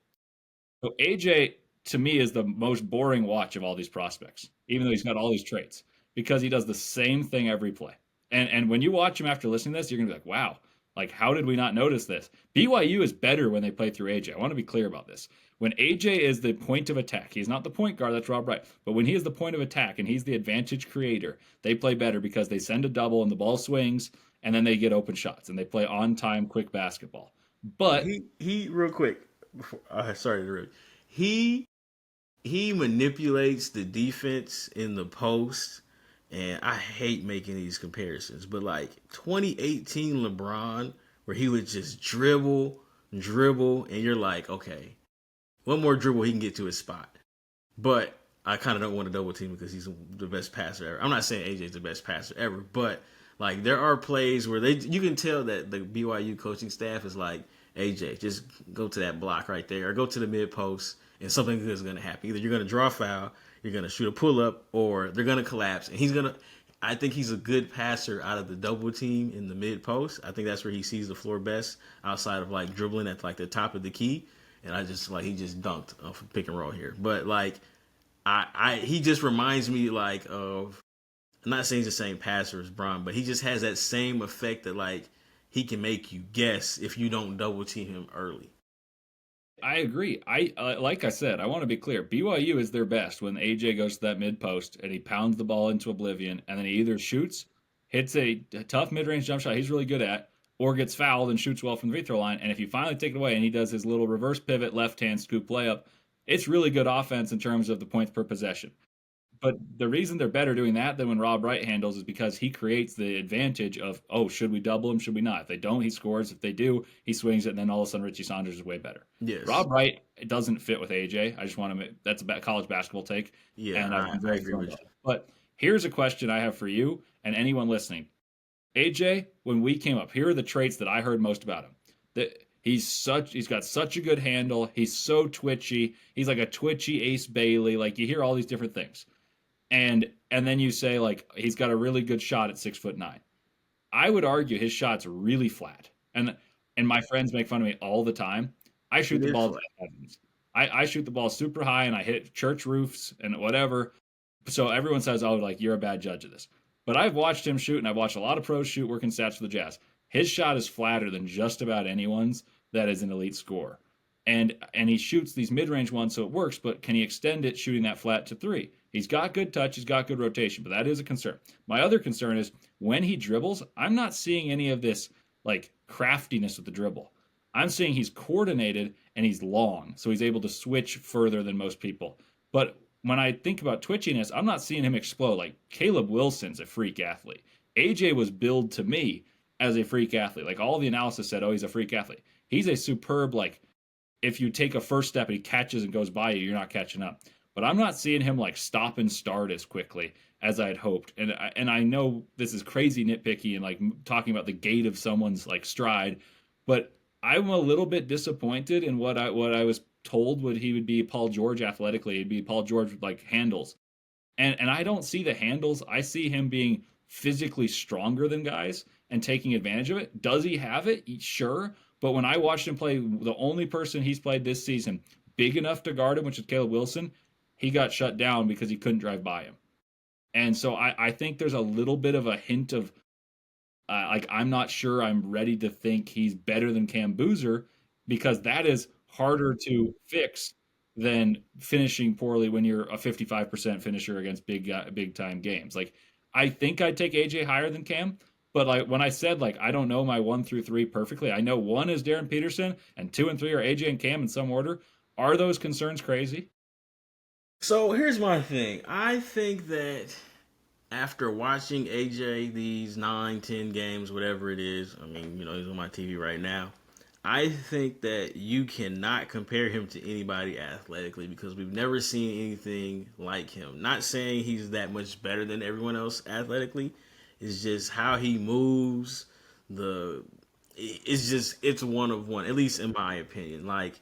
So AJ to me is the most boring watch of all these prospects, even though he's got all these traits, because he does the same thing every play. And when you watch him after listening to this, you're gonna be like, wow, like how did we not notice this? BYU is better when they play through AJ. I want to be clear about this. When AJ is the point of attack, he's not the point guard, that's Rob Wright. But when he is the point of attack and he's the advantage creator, they play better because they send a double and the ball swings and then they get open shots and they play on time, quick basketball. But He real quick. Sorry to interrupt. He he manipulates the defense in the post, and I hate making these comparisons, but like 2018 LeBron, where he would just dribble, and you're like, okay, one more dribble, he can get to his spot. But I kind of don't want to double team because he's the best passer ever. I'm not saying AJ's the best passer ever, but like there are plays where you can tell that the BYU coaching staff is like, AJ, just go to that block right there or go to the mid post and something good is going to happen. Either you're going to draw a foul, you're going to shoot a pull up, or they're going to collapse. And I think he's a good passer out of the double team in the mid post. I think that's where he sees the floor best outside of like dribbling at like the top of the key. And I just like, he just dunked off pick and roll here. But like, he just reminds me like of, I'm not saying he's the same passer as Bron, but he just has that same effect that like he can make you guess if you don't double team him early. I agree. I like I said, I want to be clear. BYU is their best when AJ goes to that mid post and he pounds the ball into oblivion, and then he either shoots, hits a tough mid range jump shot he's really good at, or gets fouled and shoots well from the free throw line. And if you finally take it away and he does his little reverse pivot left hand scoop layup, it's really good offense in terms of the points per possession. But the reason they're better doing that than when Rob Wright handles is because he creates the advantage of, oh, should we double him? Should we not? If they don't, he scores. If they do, he swings it, and then all of a sudden Richie Saunders is way better. Yes. Rob Wright doesn't fit with AJ. I just want to that's a college basketball take. Yeah, And I've been very I agree with you. But here's a question I have for you and anyone listening. AJ, when we came up, here are the traits that I heard most about him. That he's got such a good handle. He's so twitchy. He's like a twitchy Ace Bailey. Like you hear all these different things. And then you say like he's got a really good shot at 6'9". I would argue his shot's really flat. And my friends make fun of me all the time. I shoot It the is ball flat. to heavens. I shoot the ball super high and I hit church roofs and whatever. So everyone says, oh, like you're a bad judge of this. But I've watched him shoot and I've watched a lot of pros shoot working stats for the Jazz. His shot is flatter than just about anyone's that is an elite scorer. And he shoots these mid-range ones so it works, but can he extend it shooting that flat to three? He's got good touch, he's got good rotation, but that is a concern. My other concern is when he dribbles, I'm not seeing any of this like craftiness with the dribble. I'm seeing he's coordinated and he's long, so he's able to switch further than most people. But when I think about twitchiness, I'm not seeing him explode. Like Caleb Wilson's a freak athlete. AJ was billed to me as a freak athlete. Like all the analysis said, oh, he's a freak athlete. He's a superb, like, if you take a first step and he catches and goes by you, you're not catching up. But I'm not seeing him like stop and start as quickly as I had hoped. And I know this is crazy nitpicky and like talking about the gait of someone's like stride, but I'm a little bit disappointed in what I was told would he would be Paul George athletically. He'd be Paul George with like handles. And I don't see the handles. I see him being physically stronger than guys. and taking advantage of it. Does he have it? Sure. But when I watched him play, the only person he's played this season big enough to guard him, which is Caleb Wilson, he got shut down because he couldn't drive by him. And so I think there's a little bit of a hint of like I'm not sure I'm ready to think he's better than Cam Boozer because that is harder to fix than finishing poorly when you're a 55% finisher against big time games. Like I think I'd take AJ higher than Cam, but like when I said like I don't know my 1 through 3 perfectly, I know 1 is Darren Peterson and 2 and 3 are AJ and Cam in some order. Are those concerns crazy? So here's my thing. I think that after watching AJ these 9, 10 games, whatever it is, I mean, he's on my TV right now. I think that you cannot compare him to anybody athletically because we've never seen anything like him. Not saying he's that much better than everyone else athletically. It's just how he moves. It's one of one, at least in my opinion. Like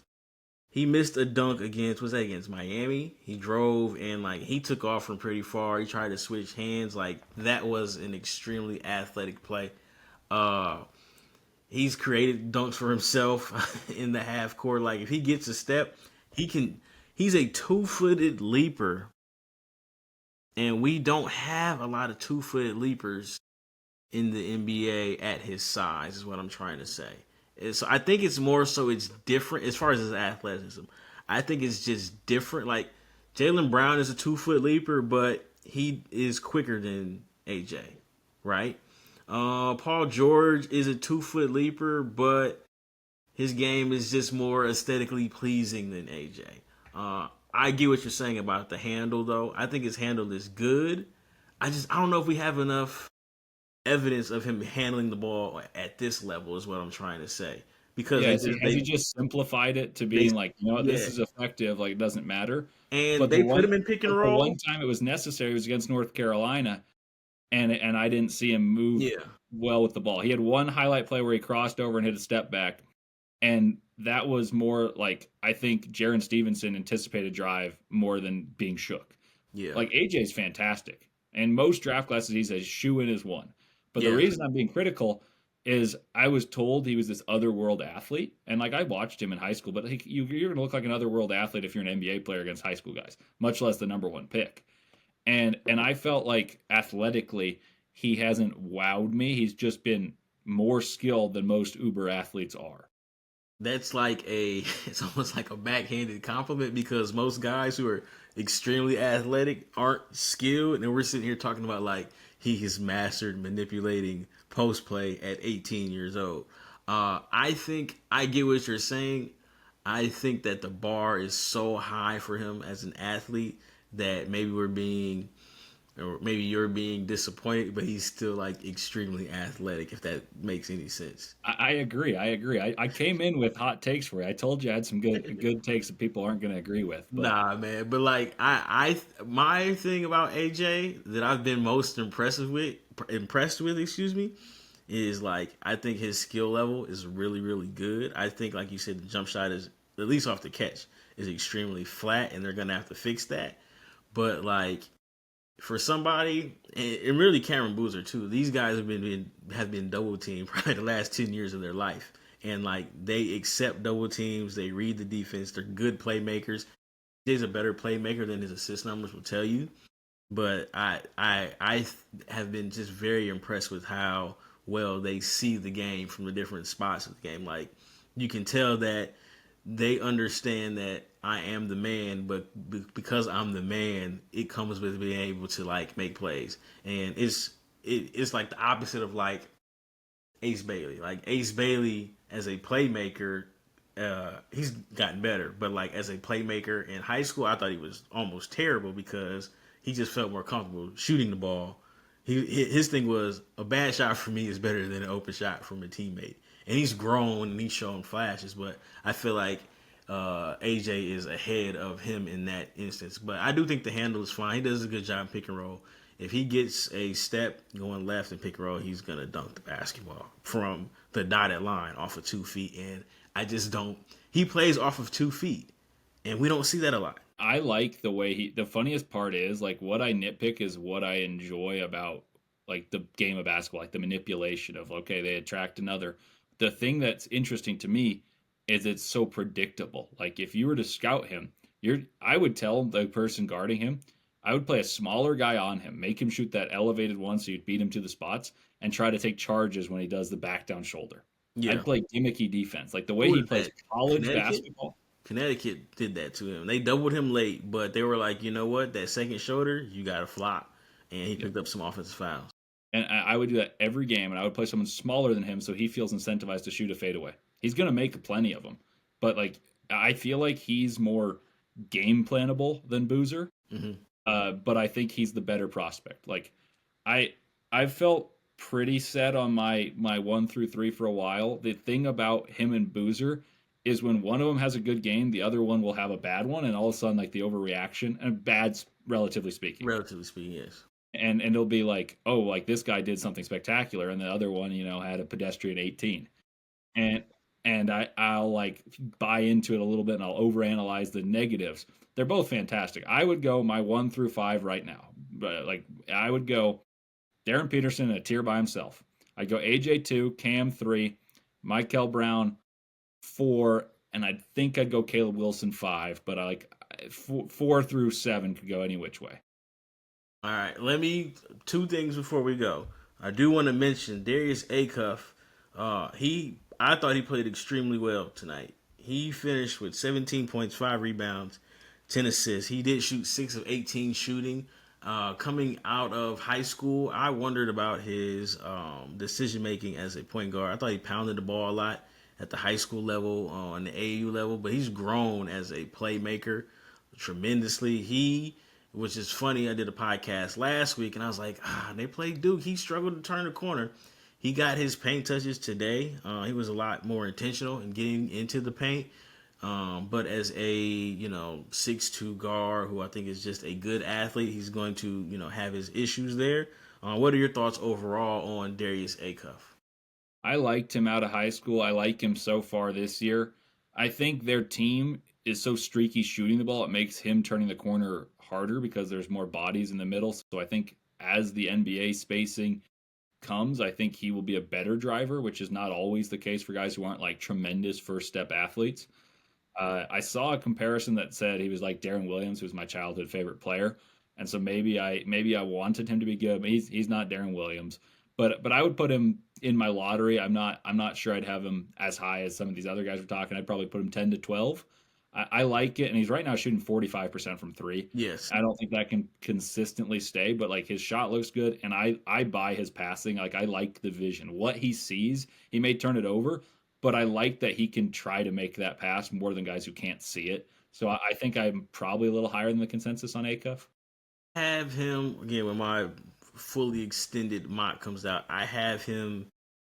he missed a dunk against Miami. He drove and like he took off from pretty far. He tried to switch hands. Like that was an extremely athletic play. Uh he's created dunks for himself in the half court. Like if he gets a step, he's a 2-footed leaper. And we don't have a lot of 2-footed leapers in the NBA at his size, is what I'm trying to say. So I think it's more so it's different as far as his athleticism. I think it's just different. Like Jaylen Brown is a 2-foot leaper, but he is quicker than AJ, right? Paul George is a 2-foot leaper, but his game is just more aesthetically pleasing than AJ. I get what you're saying about the handle, though. I think his handle is good. I don't know if we have enough evidence of him handling the ball at this level is what I'm trying to say. Because Yeah, has he just simplified it to they being like, you know what, yeah, this is effective, like it doesn't matter. and But the they put one him in pick and but the roll. one time it was necessary was against North Carolina, and I didn't see him move Yeah, well with the ball. He had one highlight play where he crossed over and hit a step back, and that was more like I think Jaron Stevenson anticipated drive more than being shook. yeah, Like AJ's fantastic, and most draft classes he's a shoe in as one. But the yeah. reason I'm being critical is I was told he was this otherworld athlete, and like I watched him in high school, but you're going to look like an otherworld athlete if you're an NBA player against high school guys, much less the number one pick. And I felt like athletically he hasn't wowed me. He's just been more skilled than most uber athletes are. That's like it's almost like a backhanded compliment because most guys who are extremely athletic aren't skilled, and we're sitting here talking about like he has mastered manipulating post play at 18 years old. I think I get what you're saying. I think that the bar is so high for him as an athlete that maybe we're being or maybe you're being disappointed, but he's still like extremely athletic, if that makes any sense. I agree. I agree. I came in with hot takes for you. I told you I had some good takes that people aren't going to agree with. But Nah, man, but like my thing about AJ that I've been most impressed with, excuse me, is like I think his skill level is really, really good. I think, like you said, the jump shot is at least off the catch is extremely flat, and they're gonna have to fix that. But like for somebody, and really Cameron Boozer too. These guys have been double teamed probably the last 10 years of their life, and like they accept double teams. They read the defense. They're good playmakers. He's a better playmaker than his assist numbers will tell you. But I have been just very impressed with how well they see the game from the different spots of the game. Like you can tell that they understand that I am the man, but because I'm the man, it comes with being able to like make plays, and it's like the opposite of like Ace Bailey. Like Ace Bailey as a playmaker, he's gotten better, but like as a playmaker in high school, I thought he was almost terrible because he just felt more comfortable shooting the ball. His thing was a bad shot for me is better than an open shot from a teammate, and he's grown and he's shown flashes, but I feel like AJ is ahead of him in that instance. But I do think the handle is fine. He does a good job in pick and roll. If he gets a step going left in pick and roll, he's gonna dunk the basketball from the dotted line off of 2 feet. And I just don't. He plays off of 2 feet, and we don't see that a lot. I like the way the funniest part is like what I nitpick is what I enjoy about like the game of basketball, like the manipulation of okay, they attract another. The thing that's interesting to me is it's so predictable. Like if you were to scout him, I would tell the person guarding him, I would play a smaller guy on him, make him shoot that elevated one so you'd beat him to the spots, and try to take charges when he does the back down shoulder. Yeah. I'd play gimmicky defense, like the way Who he was plays that? college Connecticut? basketball. Connecticut did that to him. They doubled him late, but they were like, you know what? That second shoulder, you got to flop. And he Yeah. picked up some offensive fouls. And I would do that every game, and I would play someone smaller than him so he feels incentivized to shoot a fadeaway. He's going to make plenty of them, but like I feel like he's more game planable than Boozer. Hmm. But I think he's the better prospect. Like I I've felt pretty set on my 1 through 3 for a while. The thing about him and Boozer is when one of them has a good game, the other one will have a bad one, and all of a sudden like the overreaction and bad relatively speaking. Relatively speaking, yes. And it'll be like, oh, like this guy did something spectacular, and the other one, had a pedestrian 18, and I'll like buy into it a little bit, and I'll overanalyze the negatives. They're both fantastic. I would go my 1 through 5 right now, but like I would go Darren Peterson in a tier by himself. I'd go AJ 2, Cam 3, Mikel Brown 4, and I think I'd go Caleb Wilson 5. But I like 4 through 7 could go any which way. All right. Two things before we go. I do want to mention Darius Acuff. I thought he played extremely well tonight. He finished with 17 points, 5 rebounds, 10 assists. He did shoot 6 of 18 shooting. Coming out of high school, I wondered about his decision making as a point guard. I thought he pounded the ball a lot at the high school level, on the AAU level, but he's grown as a playmaker tremendously. Which is funny, I did a podcast last week and I was like, they played Duke. He struggled to turn the corner. He got his paint touches today. He was a lot more intentional in getting into the paint. But as a 6'2" guard who I think is just a good athlete, he's going to have his issues there. What are your thoughts overall on Darius Acuff? I liked him out of high school. I like him so far this year. I think their team is so streaky shooting the ball, it makes him turning the corner harder because there's more bodies in the middle. So I think as the NBA spacing comes, I think he will be a better driver, which is not always the case for guys who aren't like tremendous first step athletes. I saw a comparison that said he was like Darren Williams, who's my childhood favorite player, and so maybe I wanted him to be good, but he's not Darren Williams. But I would put him in my lottery. I'm not sure I'd have him as high as some of these other guys we're talking. I'd probably put him 10 to 12. I like it, and he's right now shooting 45% from three. Yes. I don't think that can consistently stay, but like his shot looks good, and I buy his passing. Like I like the vision. What he sees, he may turn it over, but I like that he can try to make that pass more than guys who can't see it. So I think I'm probably a little higher than the consensus on Acuff. Have him again when my fully extended mock comes out. I have him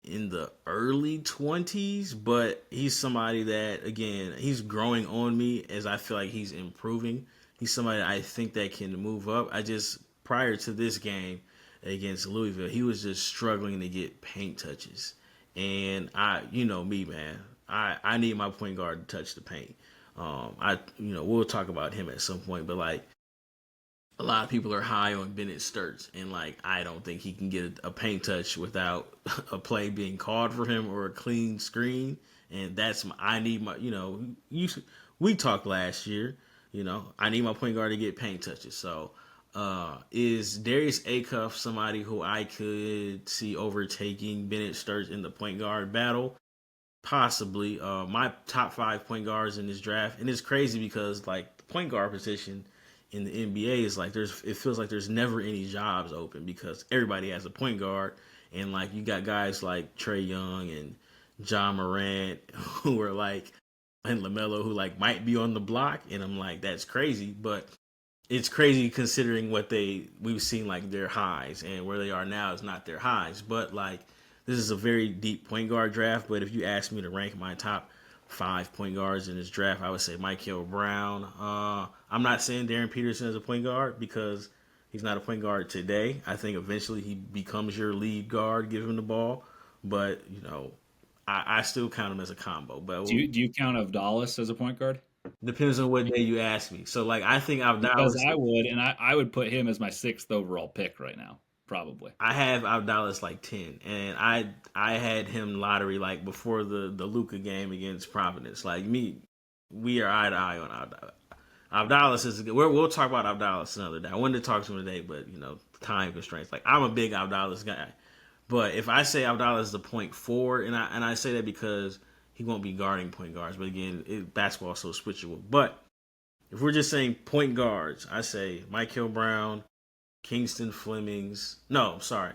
in the early 20s, but he's somebody that again he's growing on me as I feel like he's improving. He's somebody I think that can move up. I just prior to this game against Louisville, he was just struggling to get paint touches, and me, man, I need my point guard to touch the paint. We'll talk about him at some point, but like a lot of people are high on Bennett Sturts, and like I don't think he can get a paint touch without a play being called for him or a clean screen. And I need my we talked last year. I need my point guard to get paint touches. So is Darius Acuff somebody who I could see overtaking Bennett Sturts in the point guard battle? Possibly. My top 5 point guards in this draft, and it's crazy because like the point guard position in the NBA is like it feels like there's never any jobs open because everybody has a point guard, and like you got guys like Trae Young and John Morant who are like, and LaMelo who like might be on the block, and I'm like that's crazy, but it's crazy considering we've seen like their highs, and where they are now is not their highs, but like this is a very deep point guard draft. But if you ask me to rank my top 5 point guards in this draft, I would say Mikel Brown. I'm not saying Darren Peterson is a point guard because he's not a point guard today. I think eventually he becomes your lead guard, give him the ball. But, I still count him as a combo. But Do you count Avdalis as a point guard? depends on what day you ask me. So, like, I think Because Avdalis. I would, and I would put him as my 6th overall pick right now. probably. I have Abdallas like 10, and I had him lottery like before the Luca game against Providence. Like me, we are eye to eye on Abdallas. Abdallas is good. We'll talk about Abdallas another day. I wanted to talk to him today, but time constraints. Like I'm a big Abdallas guy, but if I say Abdallas is a point four, and I say that because he won't be guarding point guards, but again, basketball is so switchable. But if we're just saying point guards, I say Mikel Brown, Kingston Flemings. No, sorry.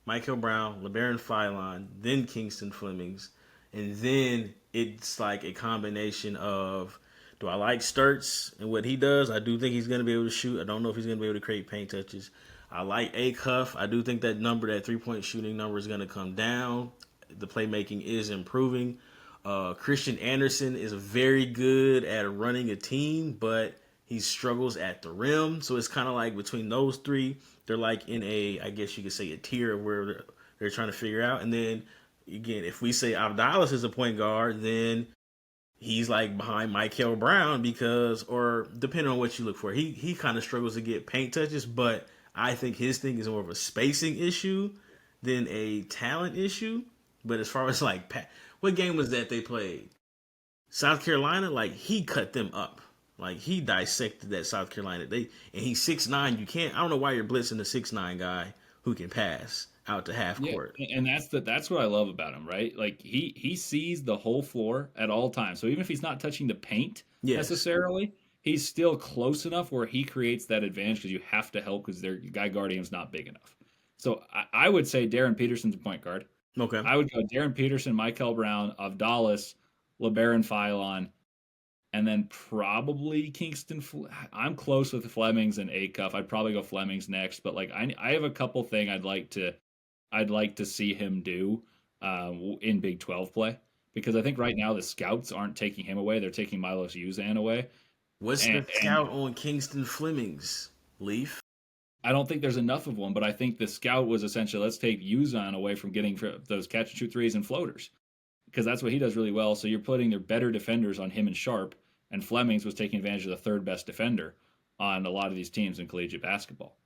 Mikel Brown, LeBaron Philon, then Kingston Flemings. And then it's like a combination of, do I like Sturts and what he does? I do think he's going to be able to shoot. I don't know if he's going to be able to create paint touches. I like Acuff. I do think that 3-point shooting number is going to come down. The playmaking is improving. Christian Anderson is very good at running a team, but he struggles at the rim. So it's kind of like between those three, they're like in I guess you could say a tier where they're trying to figure out. And then again, if we say Abdallas is a point guard, then he's like behind Mikel Brown or depending on what you look for, he kind of struggles to get paint touches, but I think his thing is more of a spacing issue than a talent issue. But as far as like, what game was that they played? South Carolina, like he cut them up. Like he dissected that South Carolina. And he's 6'9". You can't. I don't know why you're blitzing the 6'9" guy who can pass out to half court. And that's what I love about him, right? Like he sees the whole floor at all times. So even if he's not touching the paint necessarily, he's still close enough where he creates that advantage because you have to help because their guy guarding him is not big enough. So I would say Darren Peterson's a point guard. Okay. I would go Darren Peterson, Mikel Brown, Avdalas, LeBaron Philon, and then probably Kingston. I'm close with the Flemings and Acuff. I'd probably go Flemings next, but like I have a couple thing I'd like to see him do in Big 12 play because I think right now the scouts aren't taking him away; they're taking Milos Uzan away. What's the scout on Kingston Flemings, Leif? I don't think there's enough of one, but I think the scout was essentially let's take Uzan away from getting those catch and shoot threes and floaters because that's what he does really well. So you're putting their better defenders on him and Sharp, and Flemings was taking advantage of the third best defender on a lot of these teams in collegiate basketball.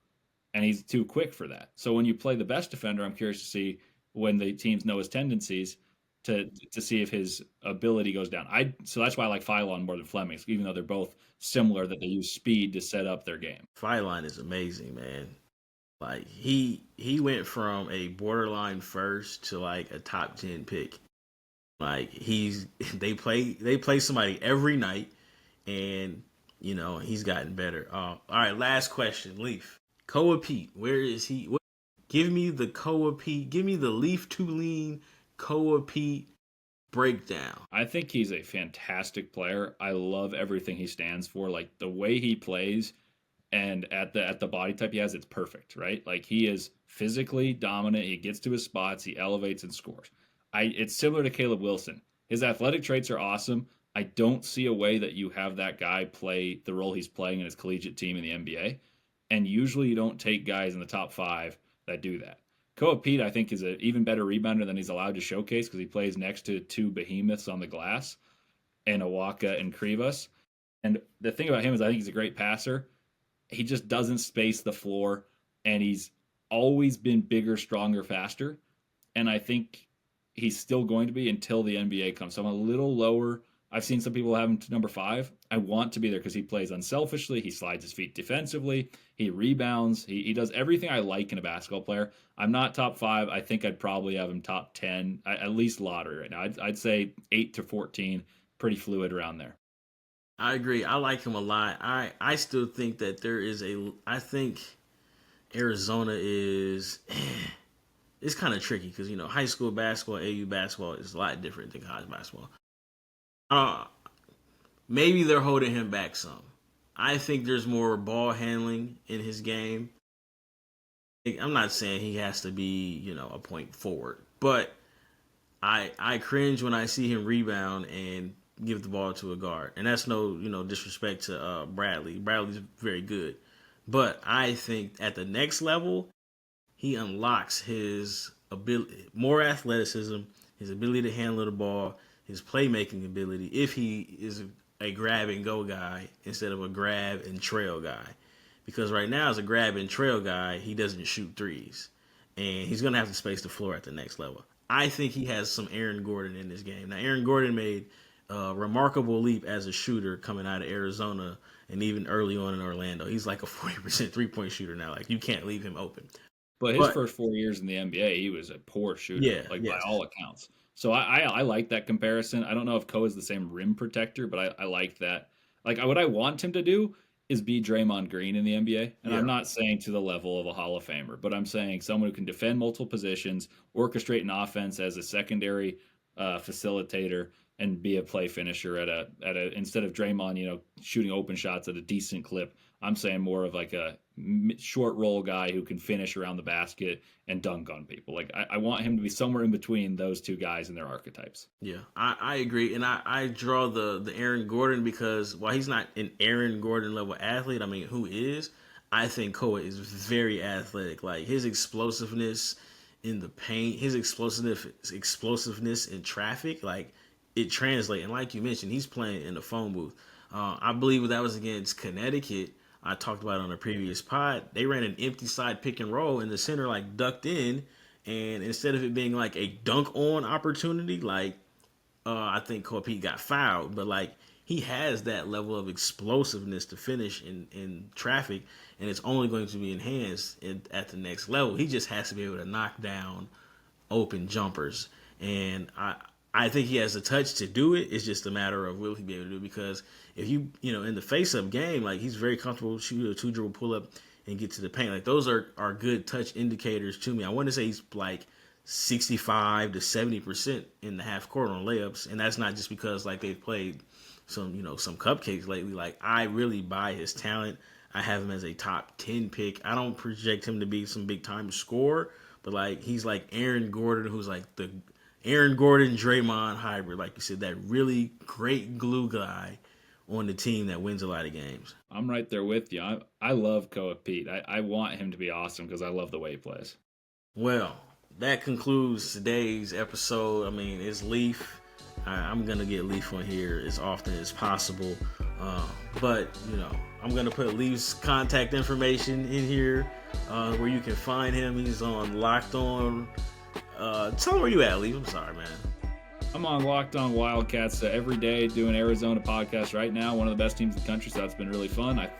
And he's too quick for that. So when you play the best defender, I'm curious to see when the teams know his tendencies to see if his ability goes down. So that's why I like Philon more than Flemings, even though they're both similar that they use speed to set up their game. Philon is amazing, man. Like he went from a borderline first to like a top 10 pick. Like they play somebody every night, and he's gotten better. All right, last question, Leif. Koa Peat, where is he? Give me the Koa Peat. Give me the Leif Thulin Koa Peat breakdown. I think he's a fantastic player. I love everything he stands for. Like the way he plays and at the body type he has, it's perfect, right? Like he is physically dominant. He gets to his spots. He elevates and scores. It's similar to Caleb Wilson. His athletic traits are awesome. I don't see a way that you have that guy play the role he's playing in his collegiate team in the NBA. And usually you don't take guys in the top 5 that do that. Koa Peat, I think, is an even better rebounder than he's allowed to showcase because he plays next to 2 behemoths on the glass, and Awaka and Krivas. And the thing about him is I think he's a great passer. He just doesn't space the floor, and he's always been bigger, stronger, faster. And I think he's still going to be until the NBA comes. So I'm a little lower. I've seen some people have him to number 5. I want to be there because he plays unselfishly. He slides his feet defensively. He rebounds. He does everything I like in a basketball player. I'm not top 5. I think I'd probably have him top 10, at least lottery right now. I'd say 8 to 14, pretty fluid around there. I agree. I like him a lot. I still think that I think Arizona is, it's kind of tricky because, high school basketball, AU basketball is a lot different than college basketball. Maybe they're holding him back some. I think there's more ball handling in his game. I'm not saying he has to be, a point forward, but I cringe when I see him rebound and give the ball to a guard. And that's no, disrespect to Bradley. Bradley's very good. But I think at the next level, he unlocks his ability, more athleticism, his ability to handle the ball, his playmaking ability, if he is a grab and go guy instead of a grab and trail guy. because right now as a grab and trail guy, he doesn't shoot threes, and he's gonna have to space the floor at the next level. I think he has some Aaron Gordon in this game. Now, Aaron Gordon made a remarkable leap as a shooter coming out of Arizona and even early on in Orlando. He's like a 40% three-point shooter now. Like, you can't leave him open. But his But first 4 years in the NBA, he was a poor shooter, yeah, like by yes. all accounts. So I like that comparison. I don't know if Ko is the same rim protector, but I like that. Like what I want him to do is be Draymond Green in the NBA, and Yeah. I'm not saying to the level of a Hall of Famer, but I'm saying someone who can defend multiple positions, orchestrate an offense as a secondary facilitator, and be a play finisher at a instead of Draymond, shooting open shots at a decent clip. I'm saying more of like a short roll guy who can finish around the basket and dunk on people. Like I want him to be somewhere in between those two guys and their archetypes. Yeah, I agree. And I draw the Aaron Gordon because while he's not an Aaron Gordon level athlete, I mean, who is? I think Koa is very athletic. Like his explosiveness in the paint, his explosiveness in traffic, like it translates. And like you mentioned, he's playing in the phone booth. I believe that was against Connecticut. I talked about it on a previous pod. They ran an empty side pick and roll, and the center like ducked in, and instead of it being like a dunk on opportunity, like I think Peat got fouled, but like he has that level of explosiveness to finish in traffic, and it's only going to be enhanced at the next level. He just has to be able to knock down open jumpers, and I think he has the touch to do it. It's just a matter of will he be able to do it, because if you in the face-up game, like he's very comfortable shooting a two-dribble pull-up and get to the paint. Like those are good touch indicators to me. I want to say he's like 65 to 70% in the half court on layups, and that's not just because like they've played some cupcakes lately. Like I really buy his talent. I have him as a top 10 pick. I don't project him to be some big time scorer, but like he's like Aaron Gordon, who's like the Aaron Gordon Draymond hybrid, like you said, that really great glue guy on the team that wins a lot of games. I'm right there with you. I love Koa Peat. I want him to be awesome because I love the way he plays. Well, that concludes today's episode. I mean, it's Leif. I'm going to get Leif on here as often as possible. But, I'm going to put Leif's contact information in here where you can find him. He's on Locked On. Tell him where you at, Leif. I'm sorry, man. I'm on Locked On Wildcats every day doing Arizona podcast right now. One of the best teams in the country, so that's been really fun. I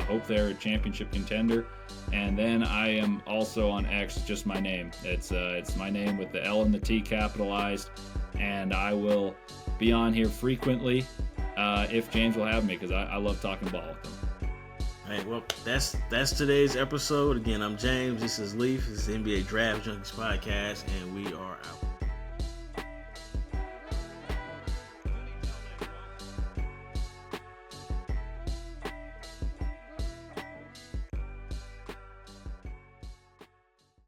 hope they're a championship contender. And then I am also on X, just my name. It's my name with the L and the T capitalized. And I will be on here frequently if James will have me, because I love talking ball with him. All right, well, that's today's episode. Again, I'm James. This is Leif. This is NBA Draft Junkies podcast, and we are out.